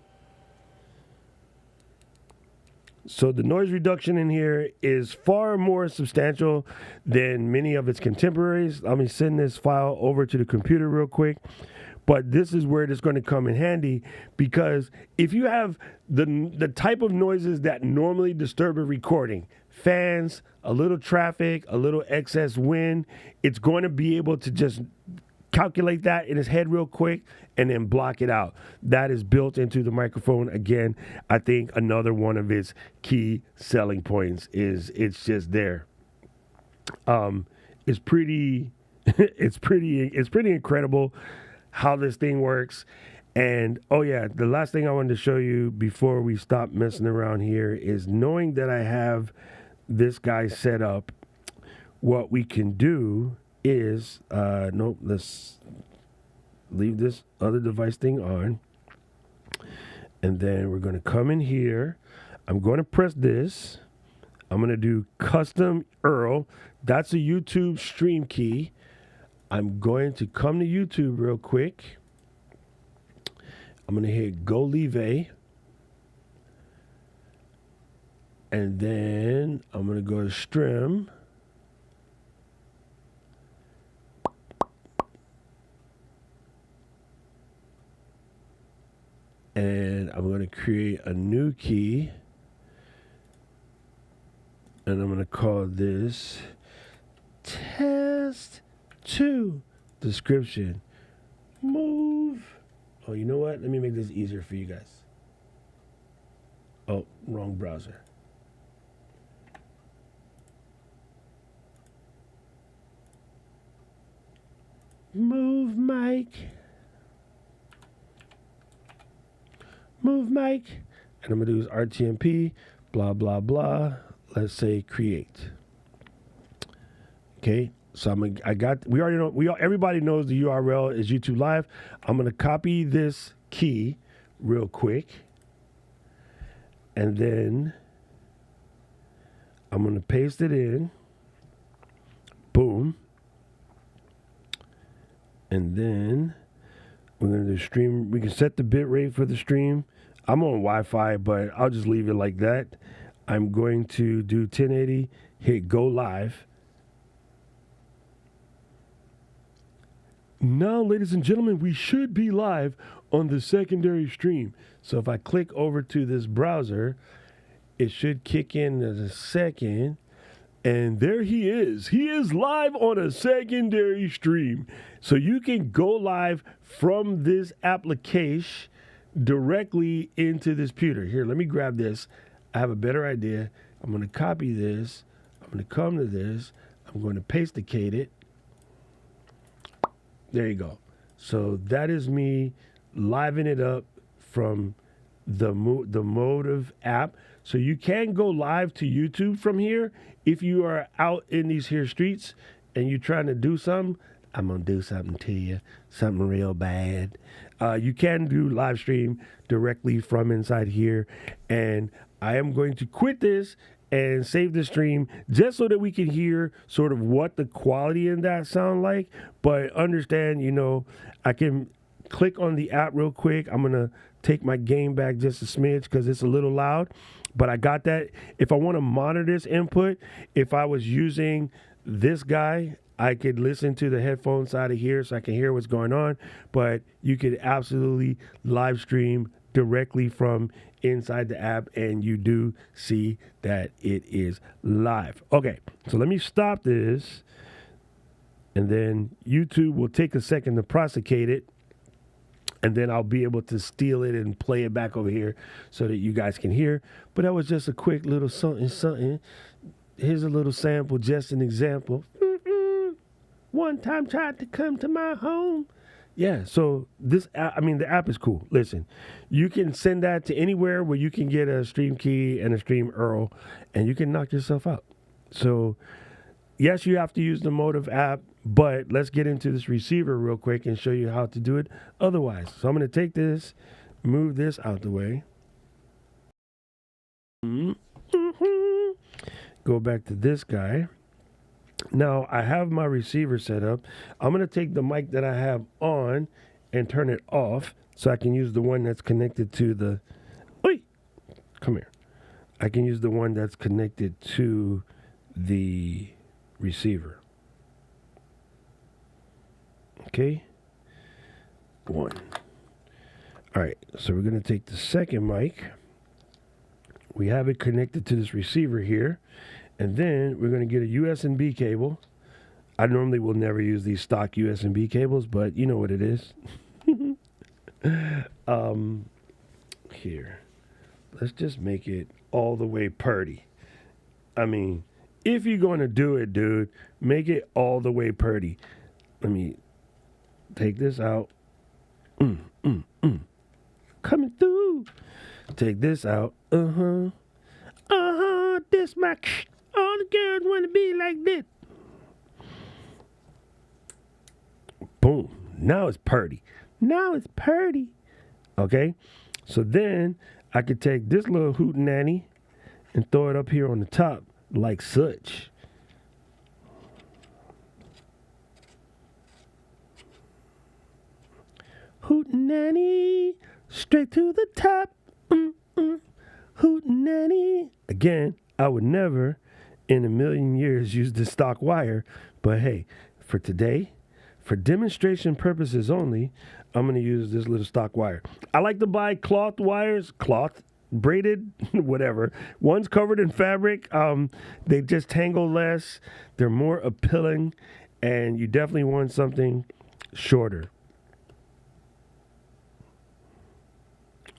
So the noise reduction in here is far more substantial than many of its contemporaries. Let me send this file over to the computer real quick. But this is where it's going to come in handy, because if you have the type of noises that normally disturb a recording, fans, a little traffic, a little excess wind, it's going to be able to just calculate that in his head real quick and then block it out. That is built into the microphone. Again, I think another one of its key selling points is it's just there. It's pretty it's pretty incredible how this thing works. And oh yeah, the last thing I wanted to show you before we stop messing around here is, knowing that I have this guy set up, what we can do is, nope, let's leave this other device thing on. And then we're going to come in here. I'm going to press this. I'm going to do custom URL. That's a YouTube stream key. I'm going to come to YouTube real quick. I'm going to hit Go Lavalier. And then I'm going to go to Stream. And I'm going to create a new key. And I'm going to call this test 2 description. Move. Oh, you know what? Let me make this easier for you guys. Oh, wrong browser. MoveMic. MoveMic. And I'm going to do is RTMP, blah, blah, blah. Let's say create. Okay. So everybody knows the URL is YouTube Live. I'm going to copy this key real quick. And then I'm going to paste it in. Boom. And then we're going to do stream. We can set the bit rate for the stream. I'm on Wi-Fi, but I'll just leave it like that. I'm going to do 1080, hit go live. Now, ladies and gentlemen, we should be live on the secondary stream. So if I click over to this browser, it should kick in a second. And there he is. He is live on a secondary stream. So you can go live from this application directly into this computer. Here, let me grab this. I have a better idea. I'm going to copy this. I'm going to come to this. I'm going to pasticate it. There you go. So that is me livening it up from the Motive app. So you can go live to YouTube from here if you are out in these here streets and you're trying to do something. I'm going to do something to you, something real bad. You can do live stream directly from inside here. And I am going to quit this and save the stream just so that we can hear sort of what the quality in that sound like. But understand, I can click on the app real quick. I'm going to take my gain back just a smidge because it's a little loud. But I got that. If I want to monitor this input, if I was using this guy, I could listen to the headphone side of here so I can hear what's going on. But you could absolutely live stream directly from inside the app, and you do see that it is live. Okay, so let me stop this, and then YouTube will take a second to prosecute it, and then I'll be able to steal it and play it back over here so that you guys can hear. But that was just a quick little something. Here's a little sample, just an example. One time tried to come to my home. Yeah, so the app is cool. Listen, you can send that to anywhere where you can get a stream key and a stream URL, and you can knock yourself out. So, yes, you have to use the Motive app, but let's get into this receiver real quick and show you how to do it otherwise. So I'm going to take this, move this out the way. Go back to this guy. Now, I have my receiver set up. I'm going to take the mic that I have on and turn it off so I can use the one that's connected to the... Wait, come here. I can use the one that's connected to the receiver. Okay. One. All right, so we're going to take the second mic. We have it connected to this receiver here. And then we're going to get a USB cable. I normally will never use these stock USB cables, but you know what it is. Here. Let's just make it all the way purdy. I mean, if you're going to do it, dude, make it all the way purdy. Let me take this out. Coming through. Take this out. This my... All the girls want to be like this. Boom. Now it's purdy. Okay? So then I could take this little hootenanny and throw it up here on the top like such. Hootenanny. Straight to the top. Hootenanny. Again, I would never in a million years use the stock wire, but hey, for today, for demonstration purposes only, I'm going to use this little stock wire. I like to buy cloth wires, braided, whatever. One's covered in fabric. They just tangle less. They're more appealing, and you definitely want something shorter.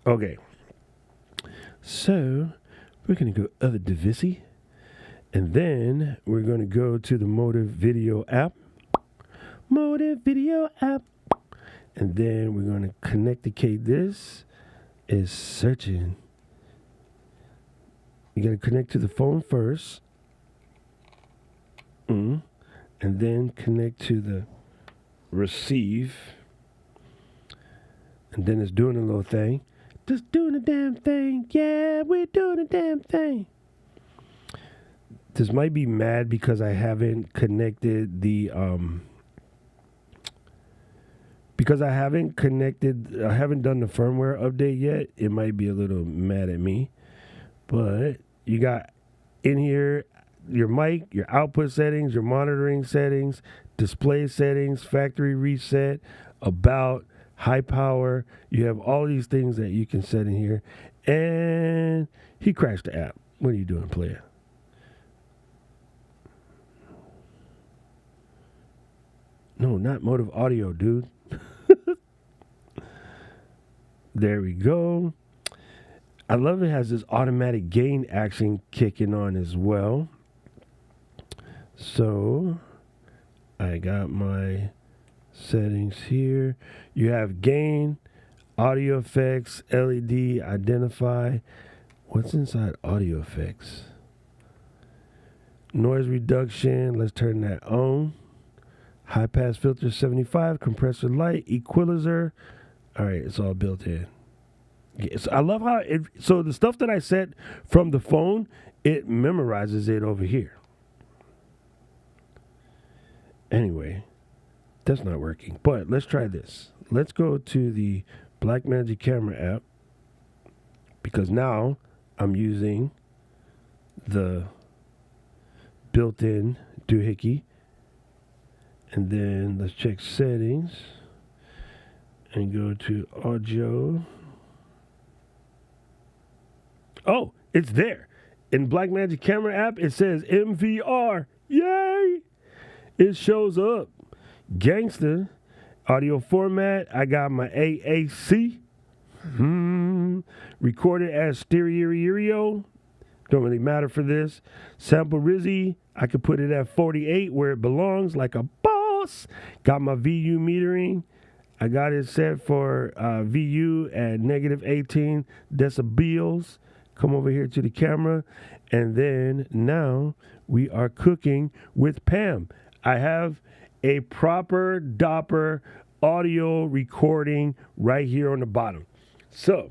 Okay. So we're going to go other device, and then we're going to go to the Motive Video app. Motive Video app. And then we're going to connecticate this. Is searching. You got to connect to the phone first. And then connect to the receive. And then it's doing a little thing. Just doing a damn thing. Yeah, we're doing a damn thing. This might be mad because I haven't connected the I haven't done the firmware update yet. It might be a little mad at me. But you got in here your mic, your output settings, your monitoring settings, display settings, factory reset, about, high power. You have all these things that you can set in here. And he crashed the app. What are you doing, player? No, not Motive Audio, dude. There we go. I love it has this automatic gain action kicking on as well. So I got my settings here. You have gain, audio effects, LED, identify. What's inside audio effects? Noise reduction. Let's turn that on. High pass filter 75, compressor light, equalizer. All right, it's all built in. Yes, I love how so the stuff that I set from the phone, it memorizes it over here. Anyway, that's not working. But let's try this. Let's go to the Blackmagic camera app because now I'm using the built-in doohickey. And then let's check settings and go to audio. Oh, it's there. In Blackmagic camera app, it says MVR. Yay! It shows up. Gangster. Audio format. I got my AAC. Recorded as stereo. Don't really matter for this. Sample Rizzy. I could put it at 48 where it belongs like a boss. Got my VU metering. I got it set for VU at negative 18 decibels. Come over here to the camera. And then now we are cooking with Pam. I have a proper Doppler audio recording right here on the bottom. So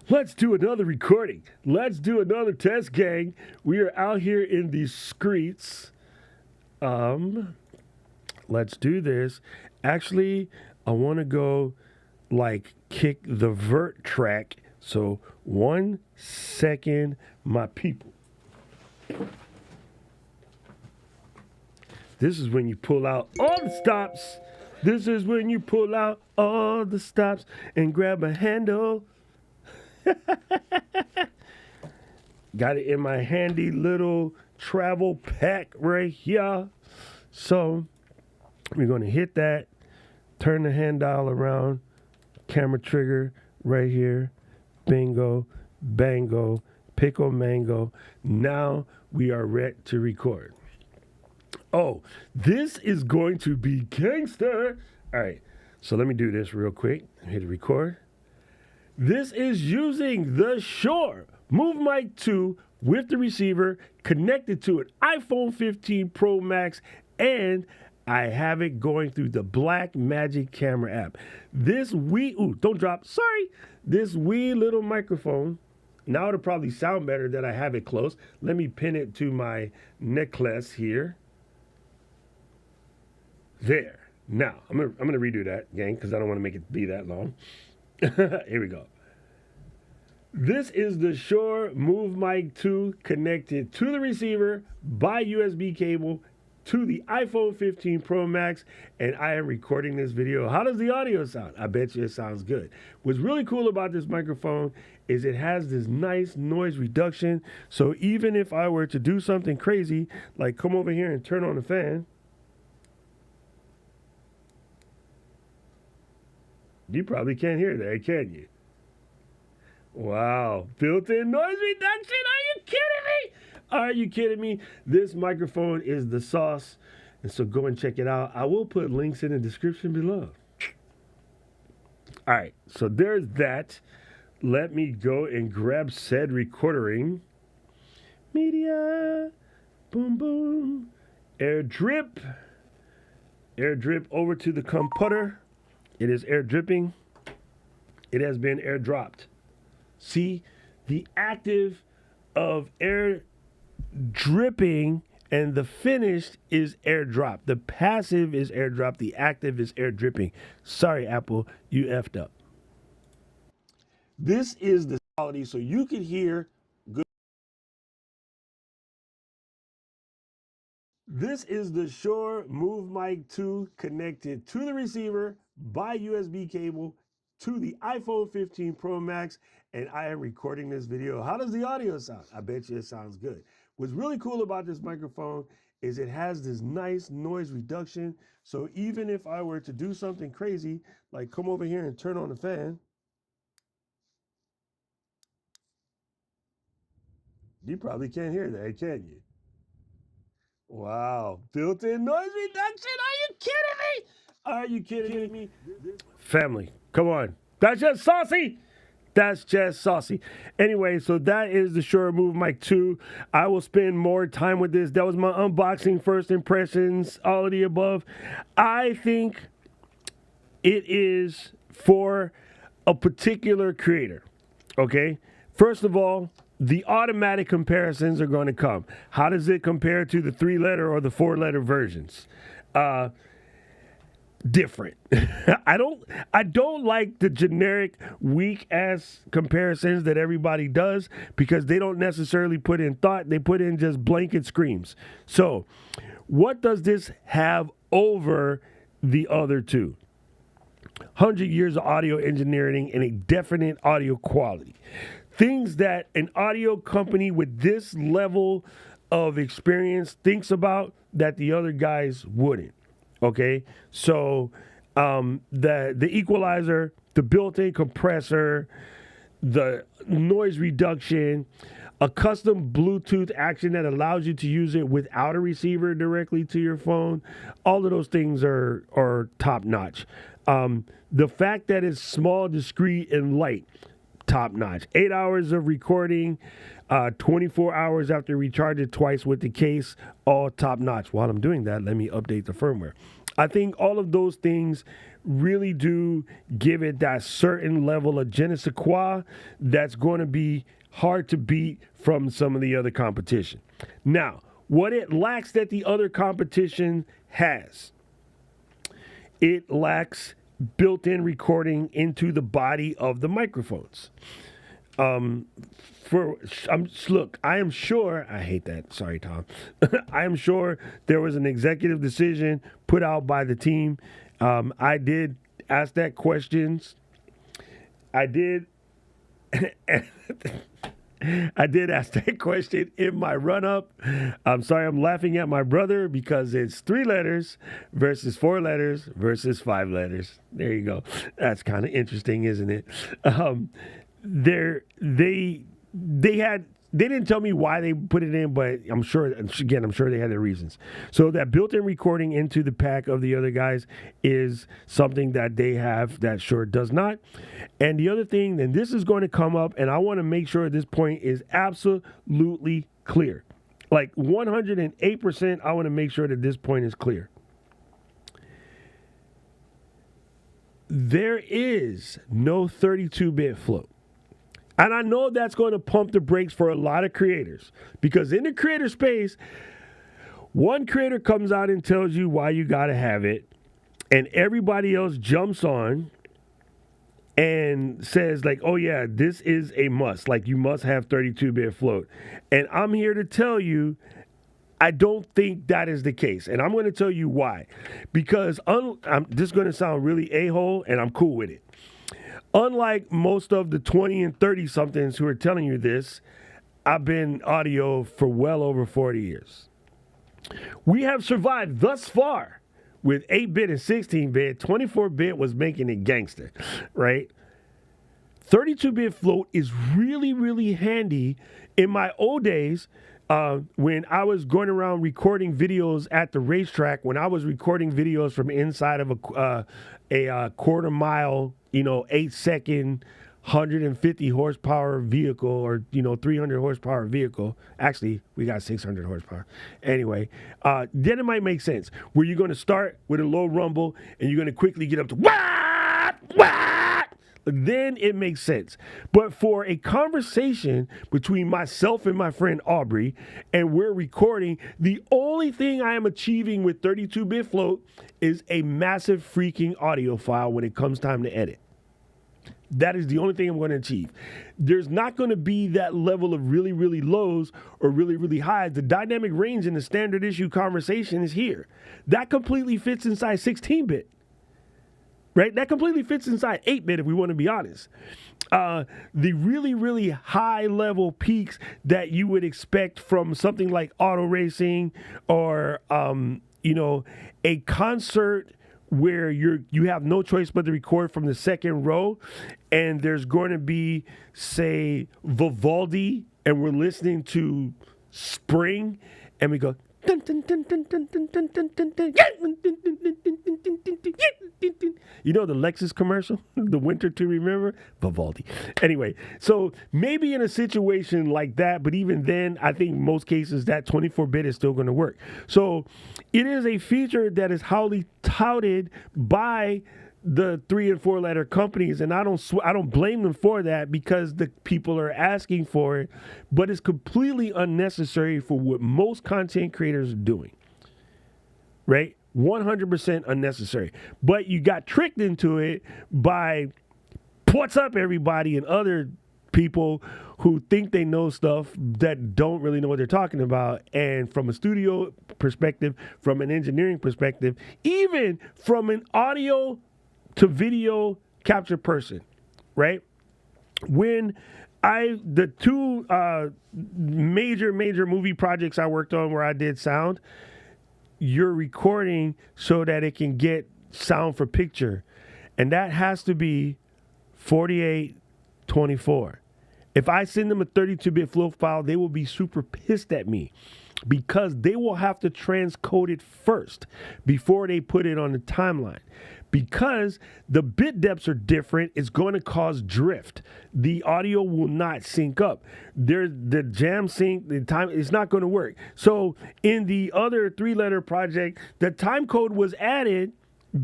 let's do another recording. Let's do another test, gang. We are out here in the streets. Let's do this. Actually, I want to go like kick the vert track. So 1 second, my people. This is when you pull out all the stops. This is when you pull out all the stops and grab a handle. Got it in my handy little travel pack right here. So we're going to hit that, turn the hand dial around, camera trigger right here. Bingo, bango, pickle mango. Now we are ready to record. Oh, this is going to be gangster. All right, so let me do this real quick. Hit record. This is using the Shure MoveMic 2 with the receiver connected to an iPhone 15 Pro Max, and I have it going through the Blackmagic camera app. This don't drop, sorry. This wee little microphone, now it'll probably sound better that I have it close. Let me pin it to my necklace here. There. Now, I'm gonna redo that, gang, because I don't want to make it be that long. Here we go. This is the Shure MoveMic 2 connected to the receiver by USB cable to the iPhone 15 Pro Max, and I am recording this video. How does the audio sound? I bet you it sounds good. What's really cool about this microphone is it has this nice noise reduction. So even if I were to do something crazy, like come over here and turn on the fan, you probably can't hear that, can you? Wow, built-in noise reduction? Are you kidding me? Are you kidding me? This microphone is the sauce, and so go and check it out. I will put links in the description below. All right, so there's that. Let me go and grab said recording. Media, boom, boom, air drip over to the computer. It is air dripping. It has been air dropped. See, the active of air dripping and the finished is airdrop. The passive is airdrop. The active is air dripping. Sorry, Apple, you effed up. This is the quality so you can hear good. This is the Shure MoveMic 2 connected to the receiver by USB cable to the iPhone 15 Pro Max, and I am recording this video. How does the audio sound? I bet you it sounds good. What's really cool about this microphone is it has this nice noise reduction. So even if I were to do something crazy, like come over here and turn on the fan, you probably can't hear that, can you? Wow, built-in noise reduction? Are you kidding me? Are you kidding me? Family, come on. That's just saucy. That's just saucy. Anyway, so that is the Shure MoveMic 2. I will spend more time with this. That was my unboxing, first impressions, all of the above. I think it is for a particular creator, okay? First of all, the automatic comparisons are going to come. How does it compare to the 3-letter or the 4-letter versions? Different. I don't like the generic weak ass comparisons that everybody does because they don't necessarily put in thought. They put in just blanket screams. So what does this have over the other two? 100 years of audio engineering and a definite audio quality. Things that an audio company with this level of experience thinks about that the other guys wouldn't. Okay, so the equalizer, the built-in compressor, the noise reduction, a custom Bluetooth action that allows you to use it without a receiver directly to your phone. All of those things are top notch. The fact that it's small, discreet, and light, top notch. 8 hours of recording, 24 hours after recharge it twice with the case, all top notch. While I'm doing that, let me update the firmware. I think all of those things really do give it that certain level of je ne sais quoi that's going to be hard to beat from some of the other competition. Now, what it lacks that the other competition has, it lacks built-in recording into the body of the microphones. Look, I am sure, I hate that, sorry, Tom. I am sure there was an executive decision put out by the team. I did ask that questions. I did ask that question in my run-up. I'm sorry, I'm laughing at my brother because it's 3 letters versus 4 letters versus 5 letters. There you go. That's kind of interesting, isn't it? They didn't tell me why they put it in, but I'm sure they had their reasons. So that built-in recording into the pack of the other guys is something that they have that Shure does not. And the other thing, and this is going to come up, and I want to make sure this point is absolutely clear. Like 108%, I want to make sure that this point is clear. There is no 32-bit float. And I know that's going to pump the brakes for a lot of creators because in the creator space, one creator comes out and tells you why you got to have it, and everybody else jumps on and says like, oh yeah, this is a must. Like you must have 32-bit float. And I'm here to tell you, I don't think that is the case, and I'm going to tell you why. Because this is going to sound really a-hole, and I'm cool with it. Unlike most of the 20 and 30-somethings who are telling you this, I've been audio for well over 40 years. We have survived thus far with 8-bit and 16-bit. 24-bit was making it gangster, right? 32-bit float is really, really handy. In my old days, when I was going around recording videos at the racetrack, when I was recording videos from inside of a quarter mile, 8-second, 150 horsepower vehicle, or 300 horsepower vehicle. Actually, we got 600 horsepower. Anyway, then it might make sense where you're going to start with a low rumble and you're going to quickly get up to wah. Then it makes sense. But for a conversation between myself and my friend Aubrey, and we're recording, the only thing I am achieving with 32-bit float is a massive freaking audio file when it comes time to edit. That is the only thing I'm going to achieve. There's not going to be that level of really, really lows or really, really highs. The dynamic range in the standard issue conversation is here. That completely fits inside 16-bit. Right? That completely fits inside 8-bit if we want to be honest. The really, really high level peaks that you would expect from something like auto racing or, a concert where you have no choice but to record from the second row, and there's going to be, say, Vivaldi, and we're listening to Spring, and we go, the Lexus commercial, the winter to remember, Vivaldi. Anyway, so maybe in a situation like that, but even then, I think most cases that 24-bit is still going to work. So it is a feature that is highly touted by the 3 and 4 letter companies, and I don't blame them for that because the people are asking for it, but it's completely unnecessary for what most content creators are doing, right? 100% unnecessary. But you got tricked into it by what's up everybody and other people who think they know stuff that don't really know what they're talking about. And from a studio perspective, from an engineering perspective, even from an audio to video capture person, right? When the two major movie projects I worked on where I did sound, you're recording so that it can get sound for picture. And that has to be 4824. If I send them a 32-bit float file, they will be super pissed at me because they will have to transcode it first before they put it on the timeline. Because the bit depths are different, it's going to cause drift. The audio will not sync up. The jam sync, the time, it's not going to work. So in the other 3-letter project, the time code was added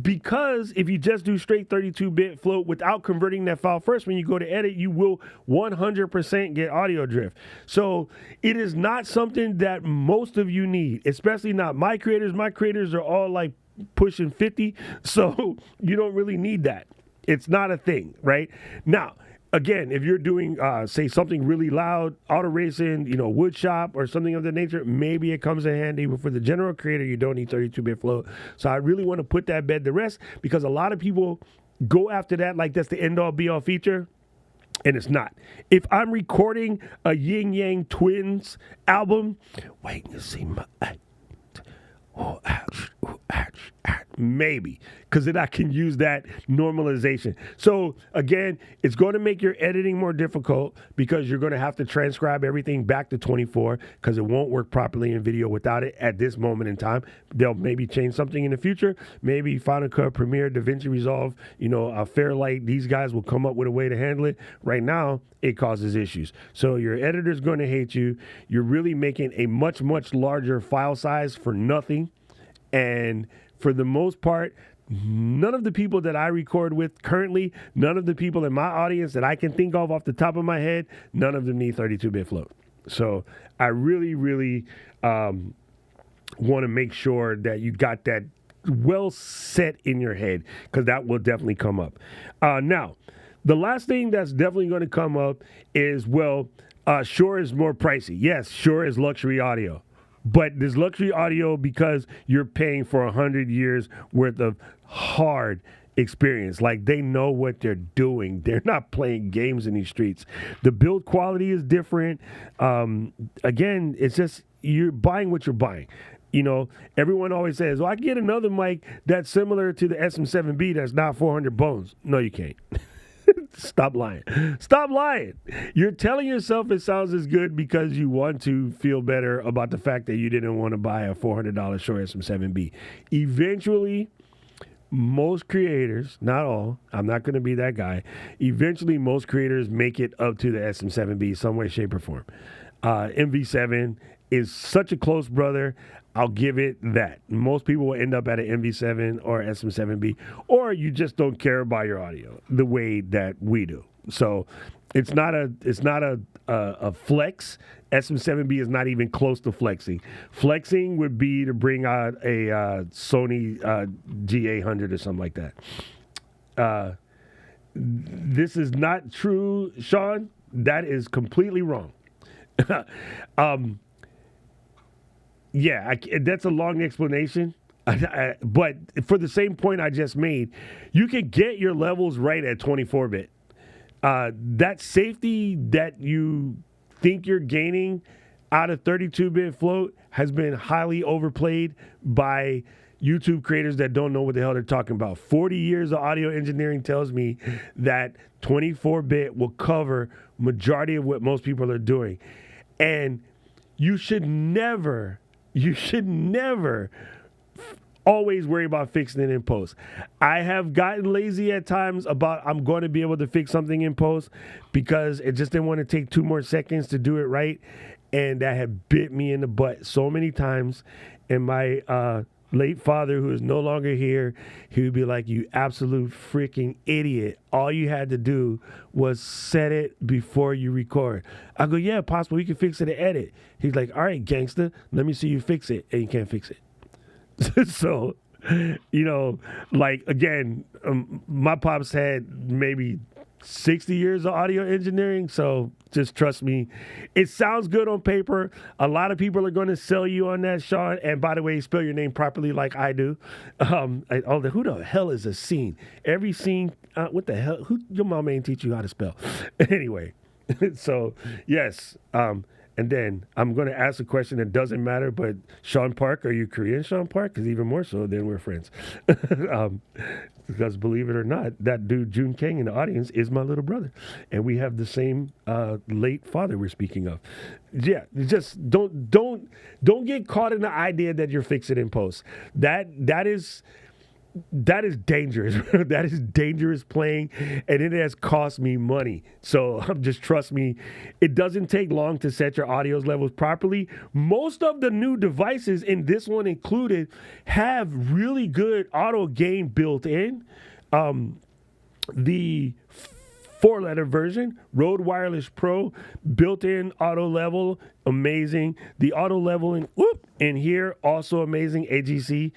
because if you just do straight 32-bit float without converting that file first, when you go to edit, you will 100% get audio drift. So it is not something that most of you need, especially not my creators. My creators are all like pushing 50, so you don't really need that. It's not a thing, right? Now, again, if you're doing, say, something really loud, auto racing, wood shop or something of that nature, maybe it comes in handy. But for the general creator, you don't need 32-bit float. So I really want to put that bed to rest because a lot of people go after that like that's the end-all, be-all feature. And it's not. If I'm recording a Yin Yang Twins album, wait to see my... maybe, because then I can use that normalization. So again, it's going to make your editing more difficult because you're going to have to transcribe everything back to 24 because it won't work properly in video without it at this moment in time. They'll maybe change something in the future. Maybe Final Cut, Premiere, DaVinci Resolve, Fairlight, these guys will come up with a way to handle it. Right now, it causes issues. So your editor's going to hate you. You're really making a much, much larger file size for nothing. And for the most part, none of the people that I record with currently, none of the people in my audience that I can think of off the top of my head, none of them need 32-bit float. So I really, really want to make sure that you got that well set in your head because that will definitely come up. Now, the last thing that's definitely going to come up is, Shure is more pricey. Yes, Shure is luxury audio. But this luxury audio, because you're paying for 100 years worth of hard experience. Like, they know what they're doing. They're not playing games in these streets. The build quality is different. Again, it's just you're buying what you're buying. You know, everyone always says, well, I can get another mic that's similar to the SM7B that's not 400 bones. No, you can't. Stop lying. Stop lying. You're telling yourself it sounds as good because you want to feel better about the fact that you didn't want to buy a $400 Shure SM7B. Eventually, most creators, not all, I'm not going to be that guy. Eventually, most creators make it up to the SM7B some way, shape, or form. MV7 is such a close brother. I'll give it that. Most people will end up at an MV7 or SM7B, or you just don't care about your audio the way that we do. So it's not a flex. SM7B is not even close to flexing. Flexing would be to bring out a Sony G800 or something like that. This is not true, Sean. That is completely wrong. Yeah, that's a long explanation. But for the same point I just made, you can get your levels right at 24-bit. That safety that you think you're gaining out of 32-bit float has been highly overplayed by YouTube creators that don't know what the hell they're talking about. 40 years of audio engineering tells me that 24-bit will cover majority of what most people are doing. And you should never always worry about fixing it in post. I have gotten lazy at times about I'm going to be able to fix something in post because it just didn't want to take 2 more seconds to do it right. And that had bit me in the butt so many times. And my late father, who is no longer here, he would be like, you absolute freaking idiot. All you had to do was set it before you record. I go, yeah, possible. We can fix it and edit. He's like, all right, gangster, let me see you fix it. And you can't fix it. So, you know, like, again, my pops had maybe 60 years of audio engineering, so just trust me. It sounds good on paper. A lot of people are going to sell you on that, Sean. And by the way, spell your name properly like I do. Who the hell is a scene? Every scene, what the hell? Who your mom ain't teach you how to spell? Anyway, so yes. And then I'm going to ask a question that doesn't matter, but Sean Park, are you Korean, Sean Park? Because even more so, then we're friends. Because believe it or not, that dude, Jun Kang, in the audience is my little brother. And we have the same late father we're speaking of. Yeah, just don't get caught in the idea that you're fixing in post. That is dangerous. That is dangerous playing, and it has cost me money. So just trust me, it doesn't take long to set your audio levels properly. Most of the new devices, in this one included, have really good auto gain built in. The 4-letter version, Rode Wireless Pro, built-in auto level, amazing. The auto leveling in here, also amazing, AGC.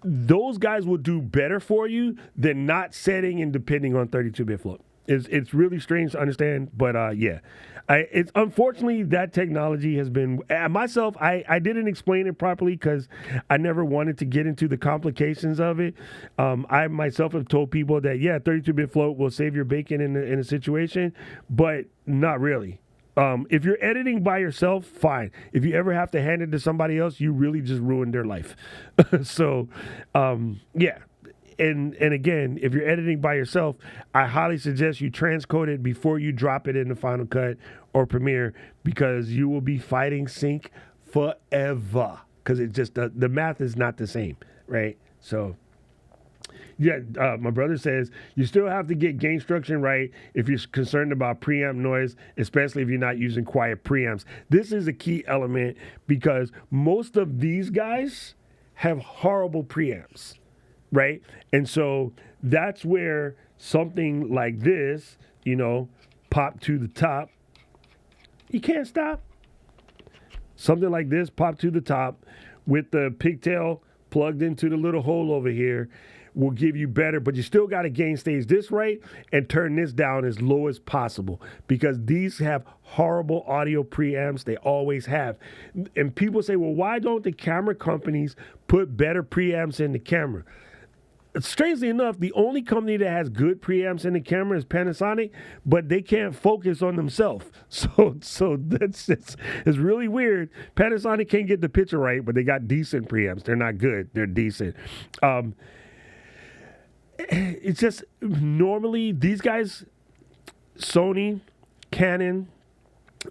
Those guys will do better for you than not setting and depending on 32-bit float. It's really strange to understand, but yeah. It's unfortunately that technology has been myself. I didn't explain it properly because I never wanted to get into the complications of it. I myself have told people that 32-bit float will save your bacon in a situation, but not really. If you're editing by yourself, fine. If you ever have to hand it to somebody else, you really just ruined their life. So, yeah. And again, if you're editing by yourself, I highly suggest you transcode it before you drop it in the Final Cut or Premiere, because you will be fighting sync forever. Because it just the math is not the same, right? So. Yeah, my brother says you still have to get gain structure right if you're concerned about preamp noise, especially if you're not using quiet preamps. This is a key element because most of these guys have horrible preamps, right? And so that's where something like this, pop to the top. You can't stop. Something like this, pop to the top with the pigtail plugged into the little hole over here, will give you better, but you still got to gain stage this right and turn this down as low as possible because these have horrible audio preamps. They always have. And people say, well, why don't the camera companies put better preamps in the camera? Strangely enough, the only company that has good preamps in the camera is Panasonic, but they can't focus on themselves. So that's it's really weird. Panasonic can't get the picture right, but they got decent preamps. They're not good. They're decent. It's just normally these guys, Sony, Canon,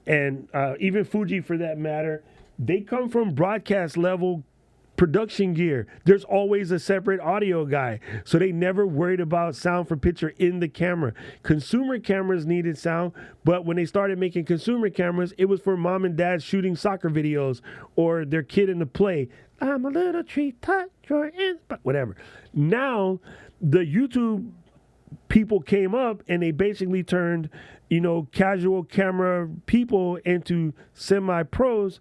and even Fuji for that matter, they come from broadcast level production gear. There's always a separate audio guy, so they never worried about sound for picture in the camera. Consumer cameras needed sound, but when they started making consumer cameras, it was for mom and dad shooting soccer videos or their kid in the play. I'm a little tree, touch your whatever. Now, the YouTube people came up and they basically turned, casual camera people into semi-pros.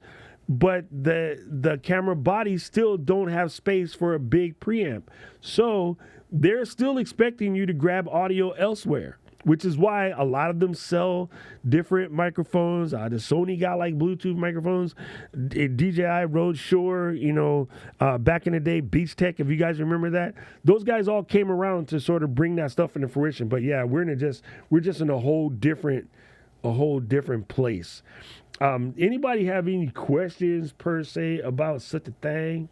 But the camera bodies still don't have space for a big preamp. So they're still expecting you to grab audio elsewhere, which is why a lot of them sell different microphones. The Sony got like Bluetooth microphones. DJI, Rode, Shure, back in the day, Beach Tech, if you guys remember that. Those guys all came around to sort of bring that stuff into fruition. But yeah, we're just in a whole different place. Anybody have any questions per se about such a thing?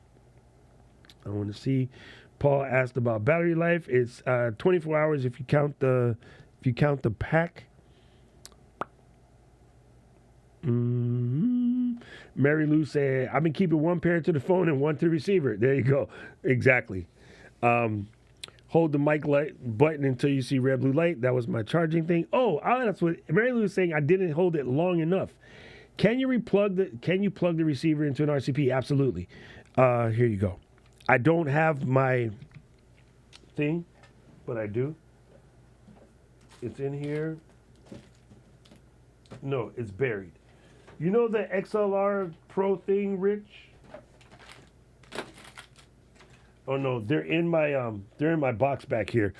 I want to see. Paul asked about battery life. It's 24 hours if you count the pack. Mary Lou said, "I've been keeping one pair to the phone and one to the receiver." There you go. Exactly. Hold the mic light button until you see red blue light. That was my charging thing. Oh, that's what Mary Lou was saying. I didn't hold it long enough. Can you plug the receiver into an RCP? Absolutely. Here you go. I don't have my thing, but I do. It's in here. No, it's buried. You know the XLR Pro thing, Rich? Oh no, they're in my box back here.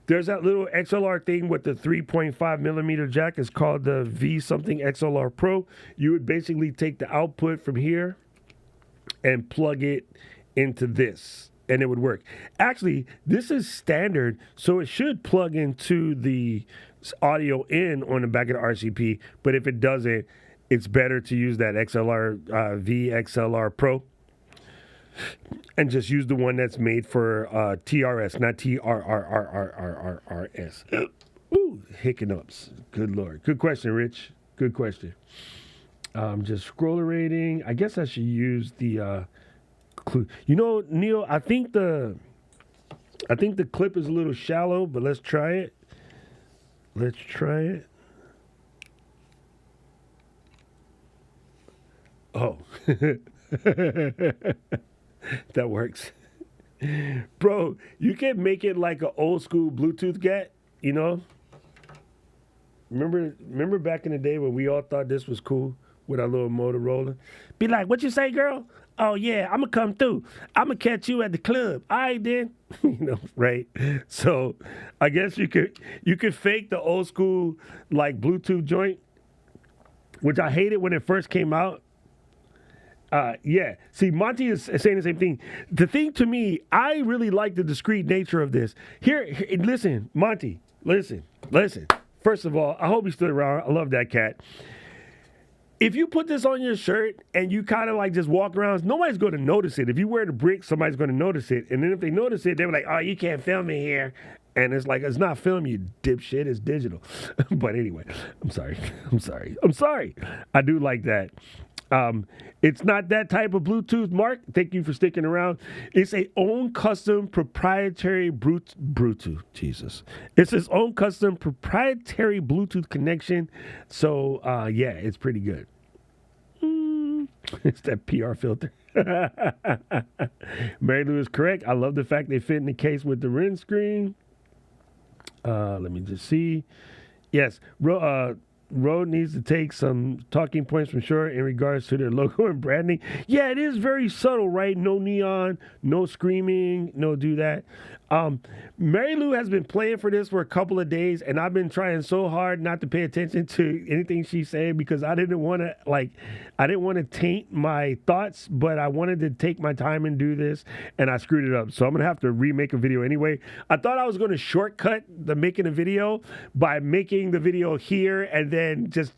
There's that little XLR thing with the 3.5 millimeter jack. It's called the V something XLR Pro. You would basically take the output from here and plug it into this, and it would work. Actually, this is standard, so it should plug into the audio in on the back of the RCP. But if it doesn't, it's better to use that XLR V XLR Pro. And just use the one that's made for TRS, not TRRRRRRRS. Ooh, hiccups. Good Lord. Good question, Rich. Good question. Just scroller rating. I guess I should use the clue. Neil, I think the clip is a little shallow, but let's try it. Oh. That works. Bro, you can make it like an old school Bluetooth GAT, Remember back in the day when we all thought this was cool with our little Motorola? Be like, what you say, girl? Oh, yeah, I'm going to come through. I'm going to catch you at the club. All right, then. Right? So I guess you could fake the old school, like, Bluetooth joint, which I hated when it first came out. Yeah. See, Monty is saying the same thing. The thing to me, I really like the discreet nature of this. Here, listen, Monty, listen. First of all, I hope he stood around. I love that cat. If you put this on your shirt and you kind of like just walk around, nobody's going to notice it. If you wear the brick, somebody's going to notice it. And then if they notice it, they're like, oh, you can't film me here. And it's like, it's not film, you dipshit. It's digital. But anyway, I'm sorry. I do like that. It's not that type of Bluetooth, Mark. Thank you for sticking around. It's a own custom proprietary Bluetooth. Jesus. It's its own custom proprietary Bluetooth connection. So, yeah, it's pretty good. It's that PR filter. Mary Lou is correct. I love the fact they fit in the case with the ring screen. Let me just see. Yes. Rode needs to take some talking points from Shure in regards to their logo and branding. Yeah, it is very subtle, right? No neon, no screaming, no do that. Mary Lou has been playing for this for a couple of days, and I've been trying so hard not to pay attention to anything she's saying because I didn't want to taint my thoughts, but I wanted to take my time and do this, and I screwed it up. So I'm gonna have to remake a video anyway. I thought I was going to shortcut the making a video by making the video here and then just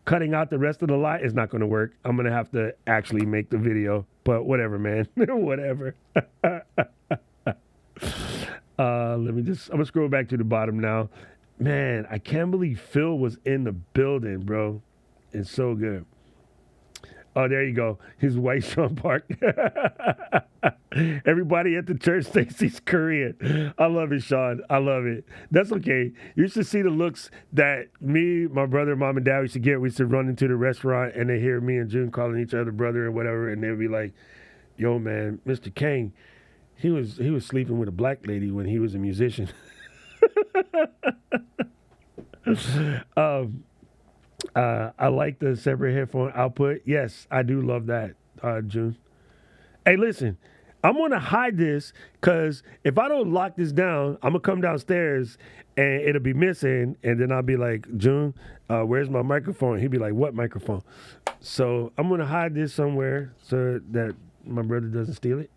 cutting out the rest of the lot. It's not going to work. I'm gonna have to actually make the video, but whatever, man. Whatever. I'm gonna scroll back to the bottom now. Man, I can't believe Phil was in the building, bro. It's so good. Oh, there you go. His white Sean Park. Everybody at the church thinks he's Korean. I love it, Sean. I love it. That's okay. You should see the looks that me, my brother, mom, and dad used to get. We used to run into the restaurant and they hear me and June calling each other brother or whatever, and they'd be like, "Yo, man, Mr. Kang, he was sleeping with a black lady when he was a musician." I like the separate headphone output. Yes, I do love that, June. Hey, listen, I'm going to hide this because if I don't lock this down, I'm going to come downstairs and it'll be missing. And then I'll be like, "June, where's my microphone?" He'll be like, "What microphone?" So I'm going to hide this somewhere so that my brother doesn't steal it.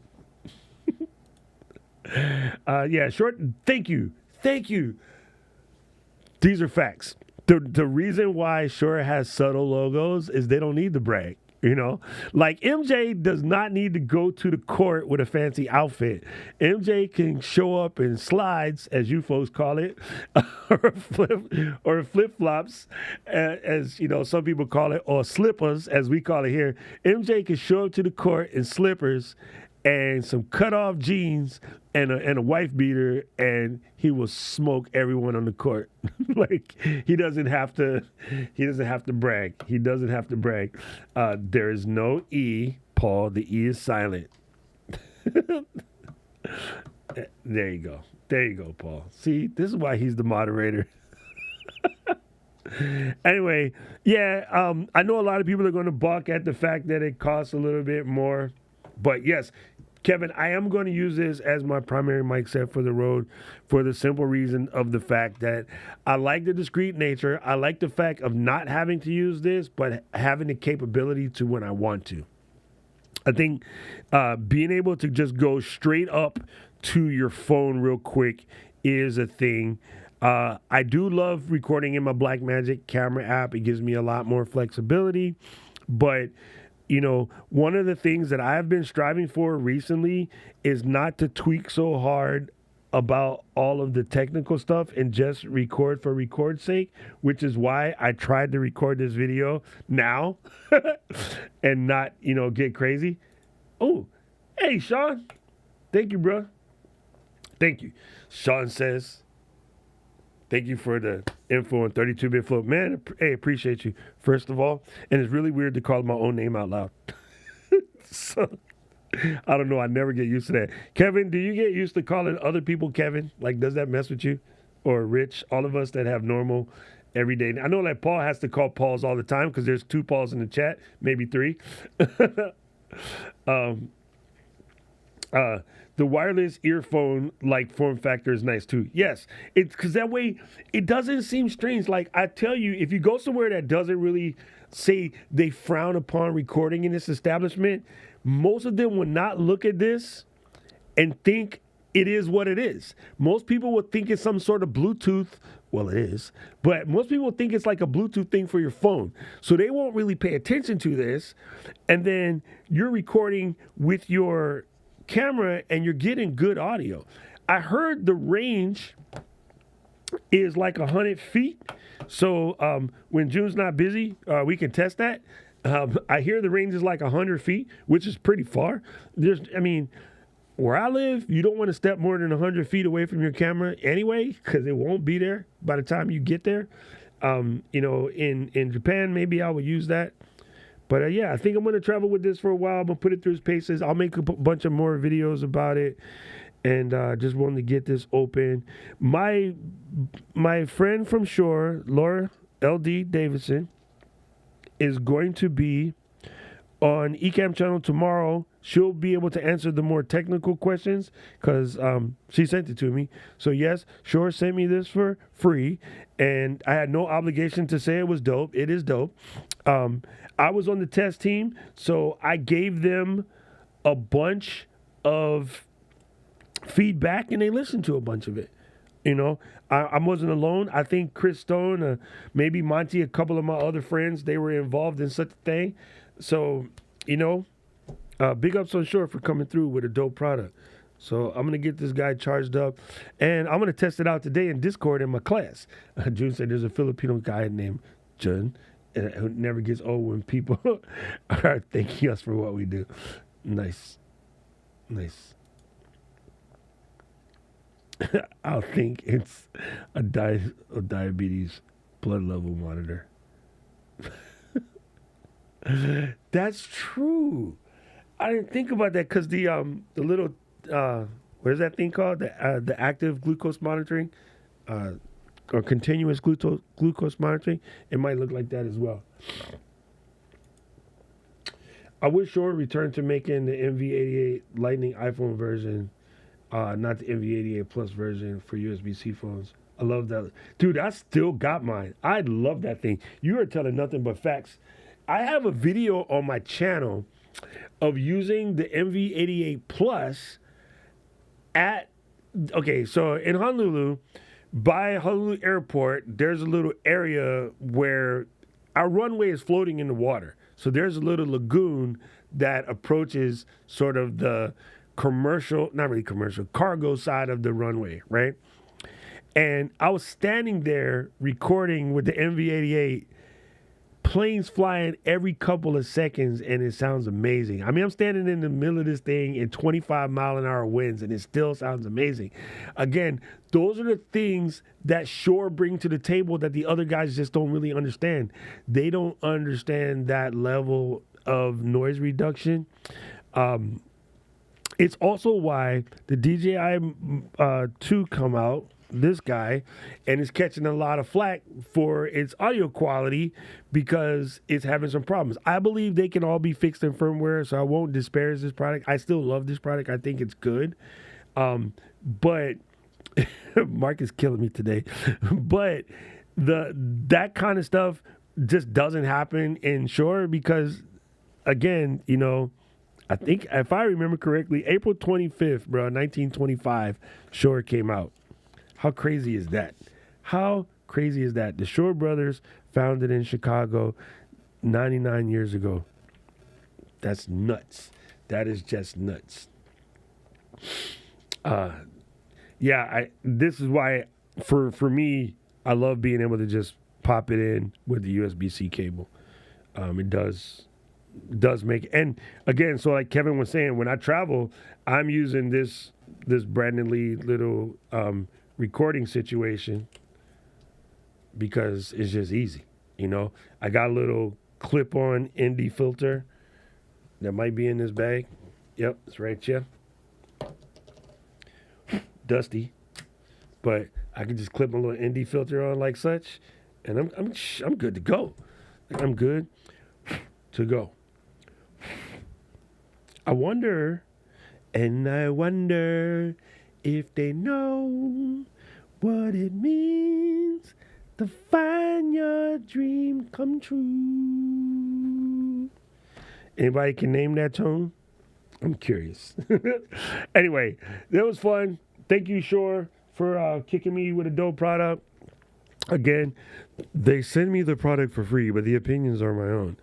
Yeah, short. Thank you. These are facts. The reason why Shure has subtle logos is they don't need to brag. Like MJ does not need to go to the court with a fancy outfit. MJ can show up in slides, as you folks call it, or flip flops, as some people call it, or slippers, as we call it here. MJ can show up to the court in slippers and some cut-off jeans and a wife beater, and he will smoke everyone on the court. Like he doesn't have to brag. He doesn't have to brag. There is no E, Paul. The E is silent. There you go, Paul. See, this is why he's the moderator. Anyway, yeah, I know a lot of people are going to balk at the fact that it costs a little bit more, but yes, Kevin, I am going to use this as my primary mic set for the road for the simple reason of the fact that I like the discreet nature. I like the fact of not having to use this, but having the capability to when I want to. I think being able to just go straight up to your phone real quick is a thing. I do love recording in my Blackmagic camera app. It gives me a lot more flexibility, but one of the things that I've been striving for recently is not to tweak so hard about all of the technical stuff and just record for record's sake, which is why I tried to record this video now and not, get crazy. Oh, hey, Sean. Thank you, bro. Thank you. Sean says, thank you for the info on 32-bit float. Man, hey, appreciate you, first of all. And it's really weird to call my own name out loud. So, I don't know. I never get used to that. Kevin, do you get used to calling other people Kevin? Like, does that mess with you? Or Rich? All of us that have normal, everyday. I know like Paul has to call Pauls all the time because there's 2 Pauls in the chat, maybe 3. The wireless earphone like form factor is nice too. Yes, it's because that way it doesn't seem strange. Like I tell you, if you go somewhere that doesn't really say they frown upon recording in this establishment, most of them would not look at this and think it is what it is. Most people would think it's some sort of Bluetooth. Well, it is, but most people think it's like a Bluetooth thing for your phone. So they won't really pay attention to this. And then you're recording with your camera and you're getting good audio. I heard the range is like 100 feet. So when June's not busy, we can test that. I hear the range is like 100 feet, which is pretty far. Where I live, you don't want to step more than 100 feet away from your camera anyway, because it won't be there by the time you get there. In Japan, maybe I would use that. But yeah, I think I'm going to travel with this for a while. I'm going to put it through its paces. I'll make a bunch of more videos about it. And just wanted to get this open. My friend from Shure, Laura L.D. Davidson, is going to be on Ecamm channel tomorrow. She'll be able to answer the more technical questions because she sent it to me. So yes, Shure sent me this for free, and I had no obligation to say it was dope. It is dope. I was on the test team, so I gave them a bunch of feedback, and they listened to a bunch of it. You know, I wasn't alone. I think Chris Stone, maybe Monty, a couple of my other friends, they were involved in such a thing. So, you know, big ups on Shure for coming through with a dope product. So I'm going to get this guy charged up, and I'm going to test it out today in Discord in my class. June said there's a Filipino guy named Jun who never gets old when people are thanking us for what we do. Nice. Nice. I'll think it's a diabetes blood level monitor. That's true. I didn't think about that because the little what is that thing called? The active glucose monitoring, or continuous glucose monitoring. It might look like that as well. I wish Shure returned to making the NV88 Lightning iPhone version, not the NV88 Plus version for USB-C phones. I love that. Dude, I still got mine. I love that thing. You are telling nothing but facts. I have a video on my channel of using the NV88 Plus so in Honolulu, by Honolulu Airport, there's a little area where our runway is floating in the water. So there's a little lagoon that approaches sort of the not really commercial, cargo side of the runway, right? And I was standing there recording with the NV88, planes flying every couple of seconds, and it sounds amazing. I mean, I'm standing in the middle of this thing in 25-mile-an-hour winds, and it still sounds amazing. Again, those are the things that Shure bring to the table that the other guys just don't really understand. They don't understand that level of noise reduction. It's also why the DJI 2 come out, this guy, and it's catching a lot of flack for its audio quality because it's having some problems. I believe they can all be fixed in firmware, so I won't disparage this product. I still love this product. I think it's good. But Mark is killing me today. But that kind of stuff just doesn't happen in Shure because, again, you know, I think if I remember correctly, April 25th, bro, 1925, Shure came out. How crazy is that? How crazy is that? The Shure brothers founded in Chicago 99 years ago. That's nuts. That is just nuts. This is why, for me, I love being able to just pop it in with the USB-C cable. It does make, and again, so like Kevin was saying, when I travel, I'm using this Brandon Lee little recording situation because it's just easy. You know, I got a little clip-on ND filter that might be in this bag. Yep, it's right here. Dusty, but I can just clip my little ND filter on like such, and I'm good to go. I'm good to go. I wonder if they know what it means to find your dream come true. Anybody can name that tone? I'm curious. Anyway, that was fun. Thank you, Shure, for kicking me with a dope product. Again, they send me the product for free, but the opinions are my own.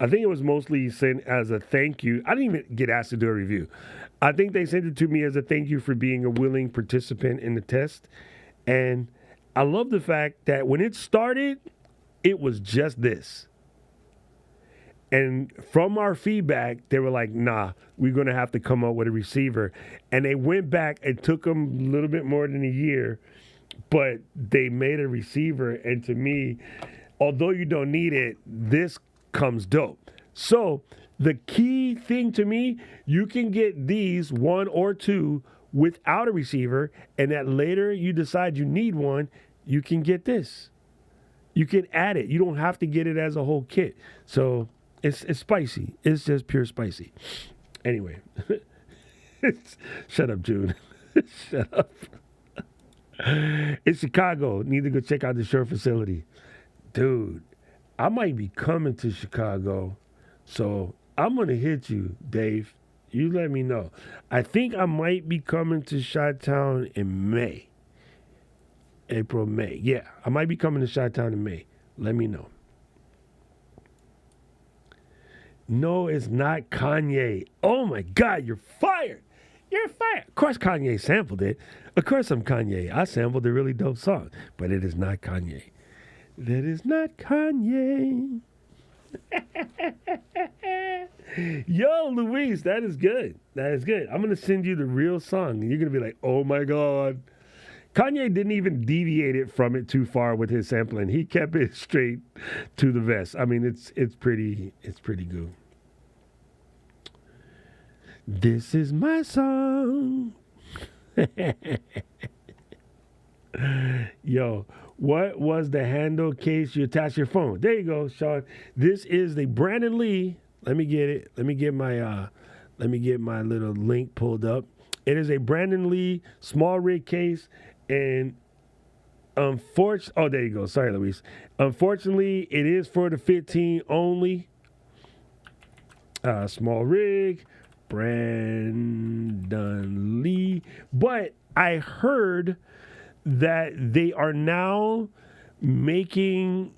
I think it was mostly sent as a thank you. I didn't even get asked to do a review. I think they sent it to me as a thank you for being a willing participant in the test. And I love the fact that when it started, it was just this. And from our feedback, they were like, nah, we're going to have to come up with a receiver. And they went back. It took them a little bit more than a year, but they made a receiver. And to me, although you don't need it, this comes dope. So the key thing to me, you can get these one or two without a receiver, and that later you decide you need one, you can get this. You can add it. You don't have to get it as a whole kit. So It's spicy. It's just pure spicy. Anyway, shut up, June. Shut up. It's Chicago. Need to go check out the Shure facility. Dude, I might be coming to Chicago, so I'm going to hit you, Dave. You let me know. I think I might be coming to Chi-Town in May. April, May. Yeah, I might be coming to Chi-Town in May. Let me know. No, it's not Kanye. Oh, my God, you're fired. You're fired. Of course, Kanye sampled it. Of course, I'm Kanye. I sampled a really dope song, but it is not Kanye. That is not Kanye. Yo, Luis, that is good. That is good. I'm going to send you the real song, and you're going to be like, oh, my God. Kanye didn't even deviate it from it too far with his sampling. He kept it straight to the vest. I mean, it's pretty good. This is my song. Yo, what was the handle case you attach your phone? There you go, Sean. This is the Brandon Lee. Let me get it. Let me get my little link pulled up. It is a Brandon Lee small rig case, and there you go. Sorry, Luis. Unfortunately, it is for the 15 only. Small rig, Brandon Lee. But I heard that they are now making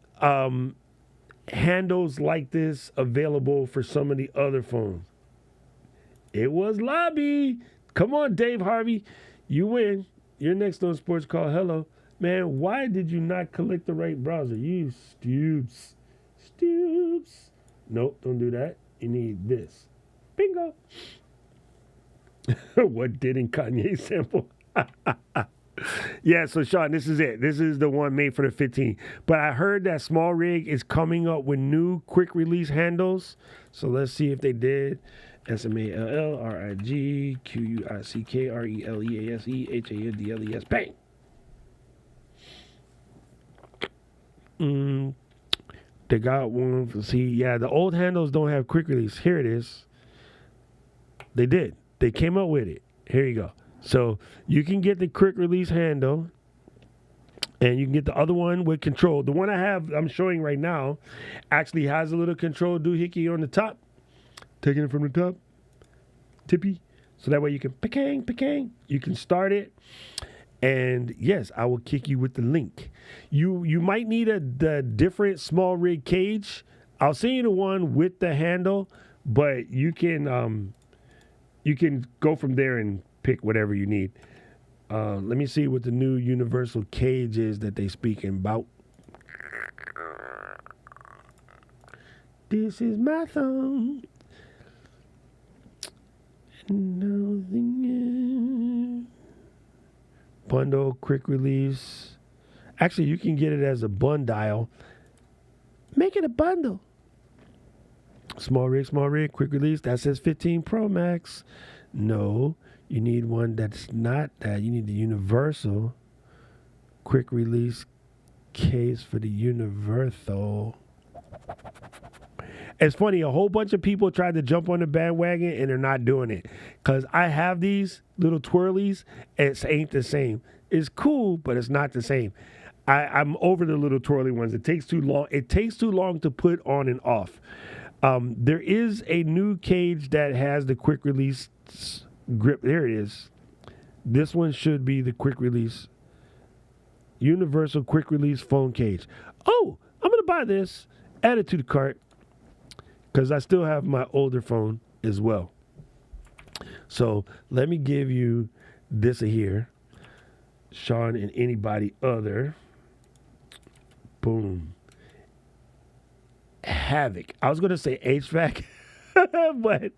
handles like this available for some of the other phones. It was lobby. Come on, Dave Harvey. You win. You're next on Sports Call. Hello. Man, why did you not collect the right browser? You stoops. Nope, don't do that. You need this. Bingo. What didn't Kanye sample? Yeah, so Sean, this is it. This is the one made for the 15. But I heard that Small Rig is coming up with new quick release handles. So let's see if they did. SMALLRIGQUICKRELEASEHANDLES. Bang! They got one for the old handles don't have quick release. Here it is. They did. They came up with it. Here you go. So you can get the quick release handle, and you can get the other one with control. The one I'm showing right now, actually has a little control doohickey on the top. Taking it from the top, tippy, so that way you can picking. You can start it, and yes, I will kick you with the link. You might need the different small rig cage. I'll send you the one with the handle, but you can go from there and pick whatever you need. Let me see what the new universal cage is that they speaking about. This is my thumb. Bundle, quick release. Actually, you can get it as a bundle. Make it a bundle. Small rig, quick release. That says 15 Pro Max. No, you need one that's not that. You need the universal quick release case for the universal. It's funny, a whole bunch of people tried to jump on the bandwagon and they're not doing it. Because I have these little twirlies, and it ain't the same. It's cool, but it's not the same. I'm over the little twirly ones. It takes too long. It takes too long to put on and off. There is a new cage that has the quick release grip. There it is. This one should be the quick release. Universal quick release phone cage. Oh, I'm going to buy this. Add it to the cart. Because I still have my older phone as well. So let me give you this here. Sean and anybody other. Boom. Havoc. I was going to say HVAC, but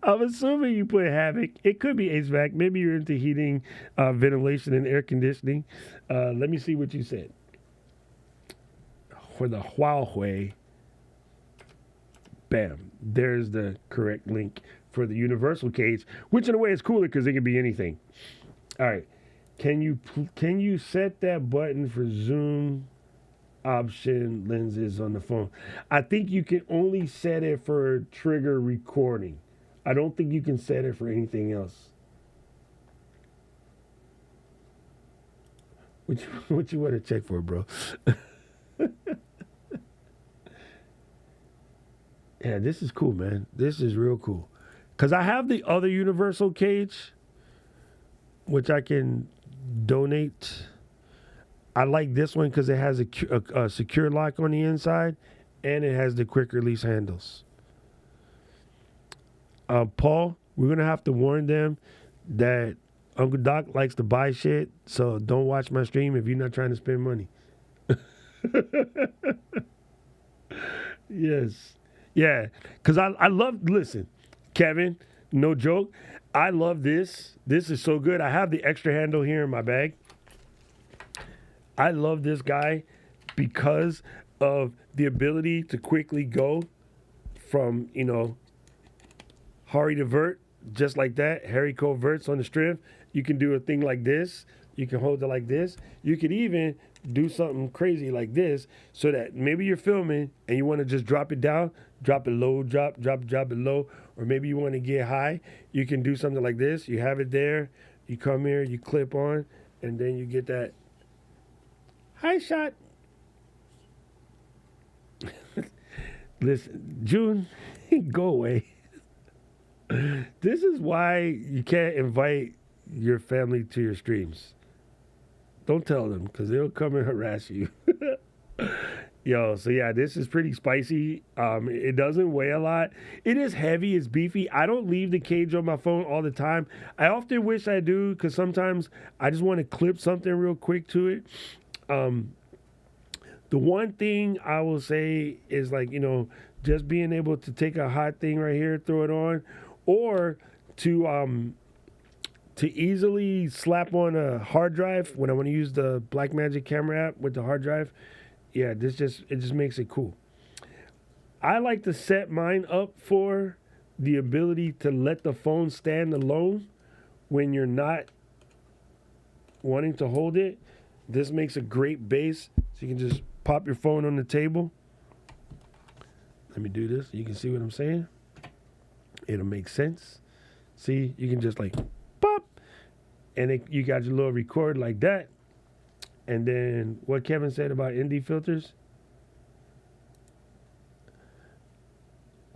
I'm assuming you put Havoc. It could be HVAC. Maybe you're into heating, ventilation, and air conditioning. Let me see what you said. For the Huawei. Bam. There's the correct link for the universal cage, which in a way is cooler because it can be anything. All right. Can you set that button for Zoom option lenses on the phone. I think you can only set it for trigger recording. I don't think you can set it for anything else. What you want to check for, bro? Yeah, this is cool, man. This is real cool. Cause I have the other universal cage, which I can donate. I like this one because it has a secure lock on the inside, and it has the quick release handles. Paul, we're gonna have to warn them that Uncle Doc likes to buy shit, so don't watch my stream if you're not trying to spend money. Yes. Yeah. Because I love, listen, Kevin, no joke. I love this. This is so good. I have the extra handle here in my bag. I love this guy because of the ability to quickly go from, Hari to vert, just like that. Harry verts on the strip. You can do a thing like this. You can hold it like this. You could even do something crazy like this so that maybe you're filming and you want to just drop it down, drop it low, drop it low, or maybe you want to get high. You can do something like this. You have it there. You come here, you clip on, and then you get that high shot. Listen, June, go away. This is why you can't invite your family to your streams. Don't tell them because they'll come and harass you. Yo, so yeah, this is pretty spicy. It doesn't weigh a lot. It is heavy. It's beefy. I don't leave the cage on my phone all the time. I often wish I do because sometimes I just want to clip something real quick to it. The one thing I will say is just being able to take a hot thing right here, throw it on, or to easily slap on a hard drive when I want to use the Blackmagic camera app with the hard drive. Yeah, it just makes it cool. I like to set mine up for the ability to let the phone stand alone when you're not wanting to hold it. This makes a great base, so you can just pop your phone on the table. Let me do this. You can see what I'm saying? It'll make sense. See, you can just pop, and you got your little record like that. And then what Kevin said about ND filters,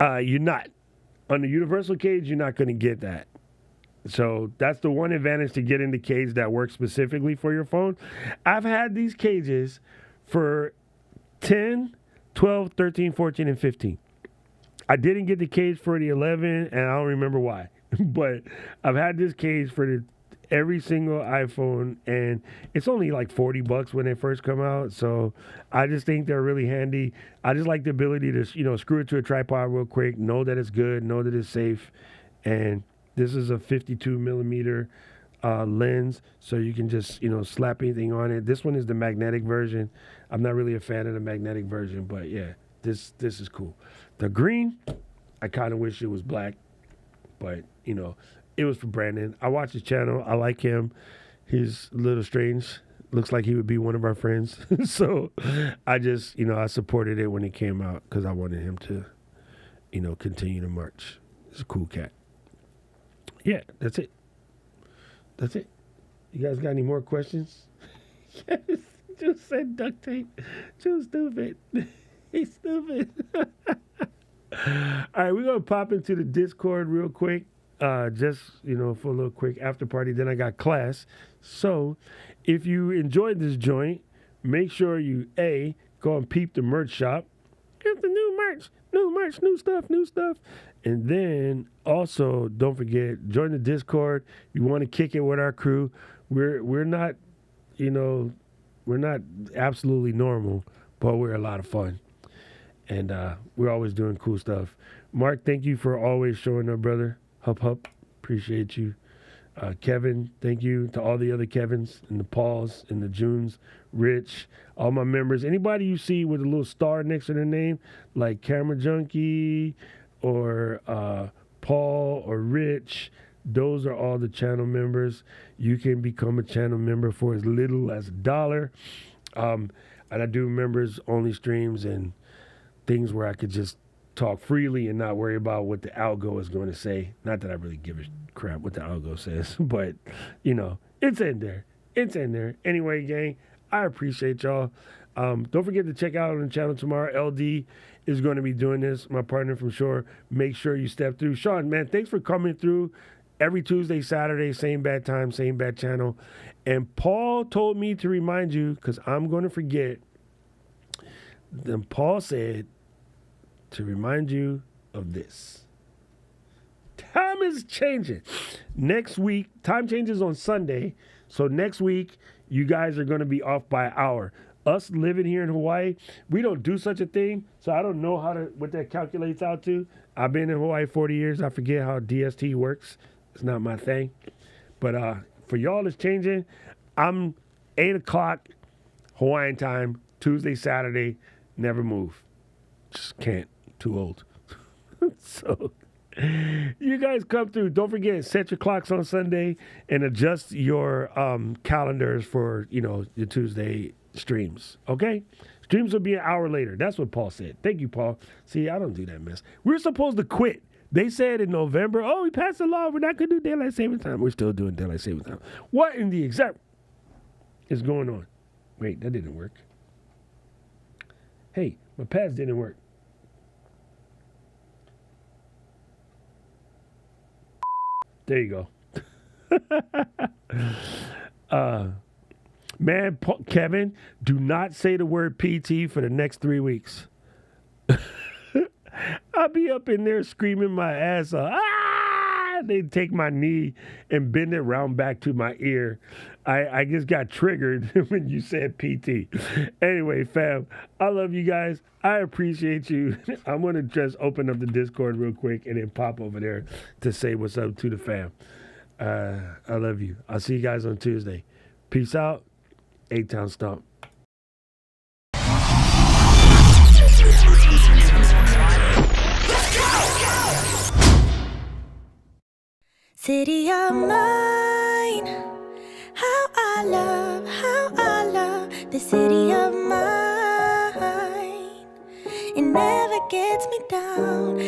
you're not. On the universal cage, you're not going to get that. So that's the one advantage to getting the cage that works specifically for your phone. I've had these cages for 10, 12, 13, 14, and 15. I didn't get the cage for the 11, and I don't remember why. But I've had this cage for every single iPhone, and it's only like $40 when they first come out. So I just think they're really handy. I just like the ability to, screw it to a tripod real quick, know that it's good, know that it's safe. And this is a 52 millimeter lens, so you can just, slap anything on it. This one is the magnetic version. I'm not really a fan of the magnetic version, but yeah, this is cool. The green, I kind of wish it was black, but, it was for Brandon. I watch his channel. I like him. He's a little strange. Looks like he would be one of our friends. So I just, I supported it when it came out because I wanted him to, continue to march. He's a cool cat. Yeah, that's it. That's it. You guys got any more questions? Just said duct tape. Too stupid. He's stupid. All right, we're going to pop into the Discord real quick. Just, for a little quick after party. Then I got class. So if you enjoyed this joint, make sure you, go and peep the merch shop. Get the new merch, new stuff. And then also, don't forget, join the Discord. You want to kick it with our crew. We're not, we're not absolutely normal, but we're a lot of fun. And we're always doing cool stuff. Mark, thank you for always showing up, brother. Hup. Appreciate you. Kevin, thank you to all the other Kevins and the Pauls and the Junes, Rich, all my members. Anybody you see with a little star next to their name, like Camera Junkie or Paul or Rich, those are all the channel members. You can become a channel member for as little as $1. And I do members only streams and things where I could just talk freely and not worry about what the algo is going to say. Not that I really give a crap what the algo says, but it's in there. It's in there. Anyway, gang, I appreciate y'all. Don't forget to check out on the channel tomorrow. LD is going to be doing this, my partner from Shure. Make sure you step through. Sean, man, thanks for coming through every Tuesday, Saturday, same bad time, same bad channel. And Paul told me to remind you, because I'm going to forget. Then Paul said to remind you of this. Time is changing. Next week, time changes on Sunday. So next week, you guys are going to be off by an hour. Us living here in Hawaii, we don't do such a thing. So I don't know what that calculates out to. I've been in Hawaii 40 years. I forget how DST works. It's not my thing. But for y'all, it's changing. I'm 8 o'clock Hawaiian time, Tuesday, Saturday. Never move. Just can't. Too old. So you guys come through. Don't forget, set your clocks on Sunday and adjust your calendars for, your Tuesday streams. Okay? Streams will be an hour later. That's what Paul said. Thank you, Paul. See, I don't do that mess. We're supposed to quit. They said in November, we passed a law. We're not going to do daylight saving time. We're still doing daylight saving time. What in the exact is going on? Wait, that didn't work. Hey, my pads didn't work. There you go. Man, Kevin, do not say the word PT for the next 3 weeks. I'll be up in there screaming my ass off. They take my knee and bend it round back to my ear. I just got triggered when you said PT. Anyway, fam, I love you guys. I appreciate you. I'm going to just open up the Discord real quick and then pop over there to say what's up to the fam. I love you. I'll see you guys on Tuesday. Peace out. 8-Town Stomp. City of mine, how I love the city of mine. It never gets me down.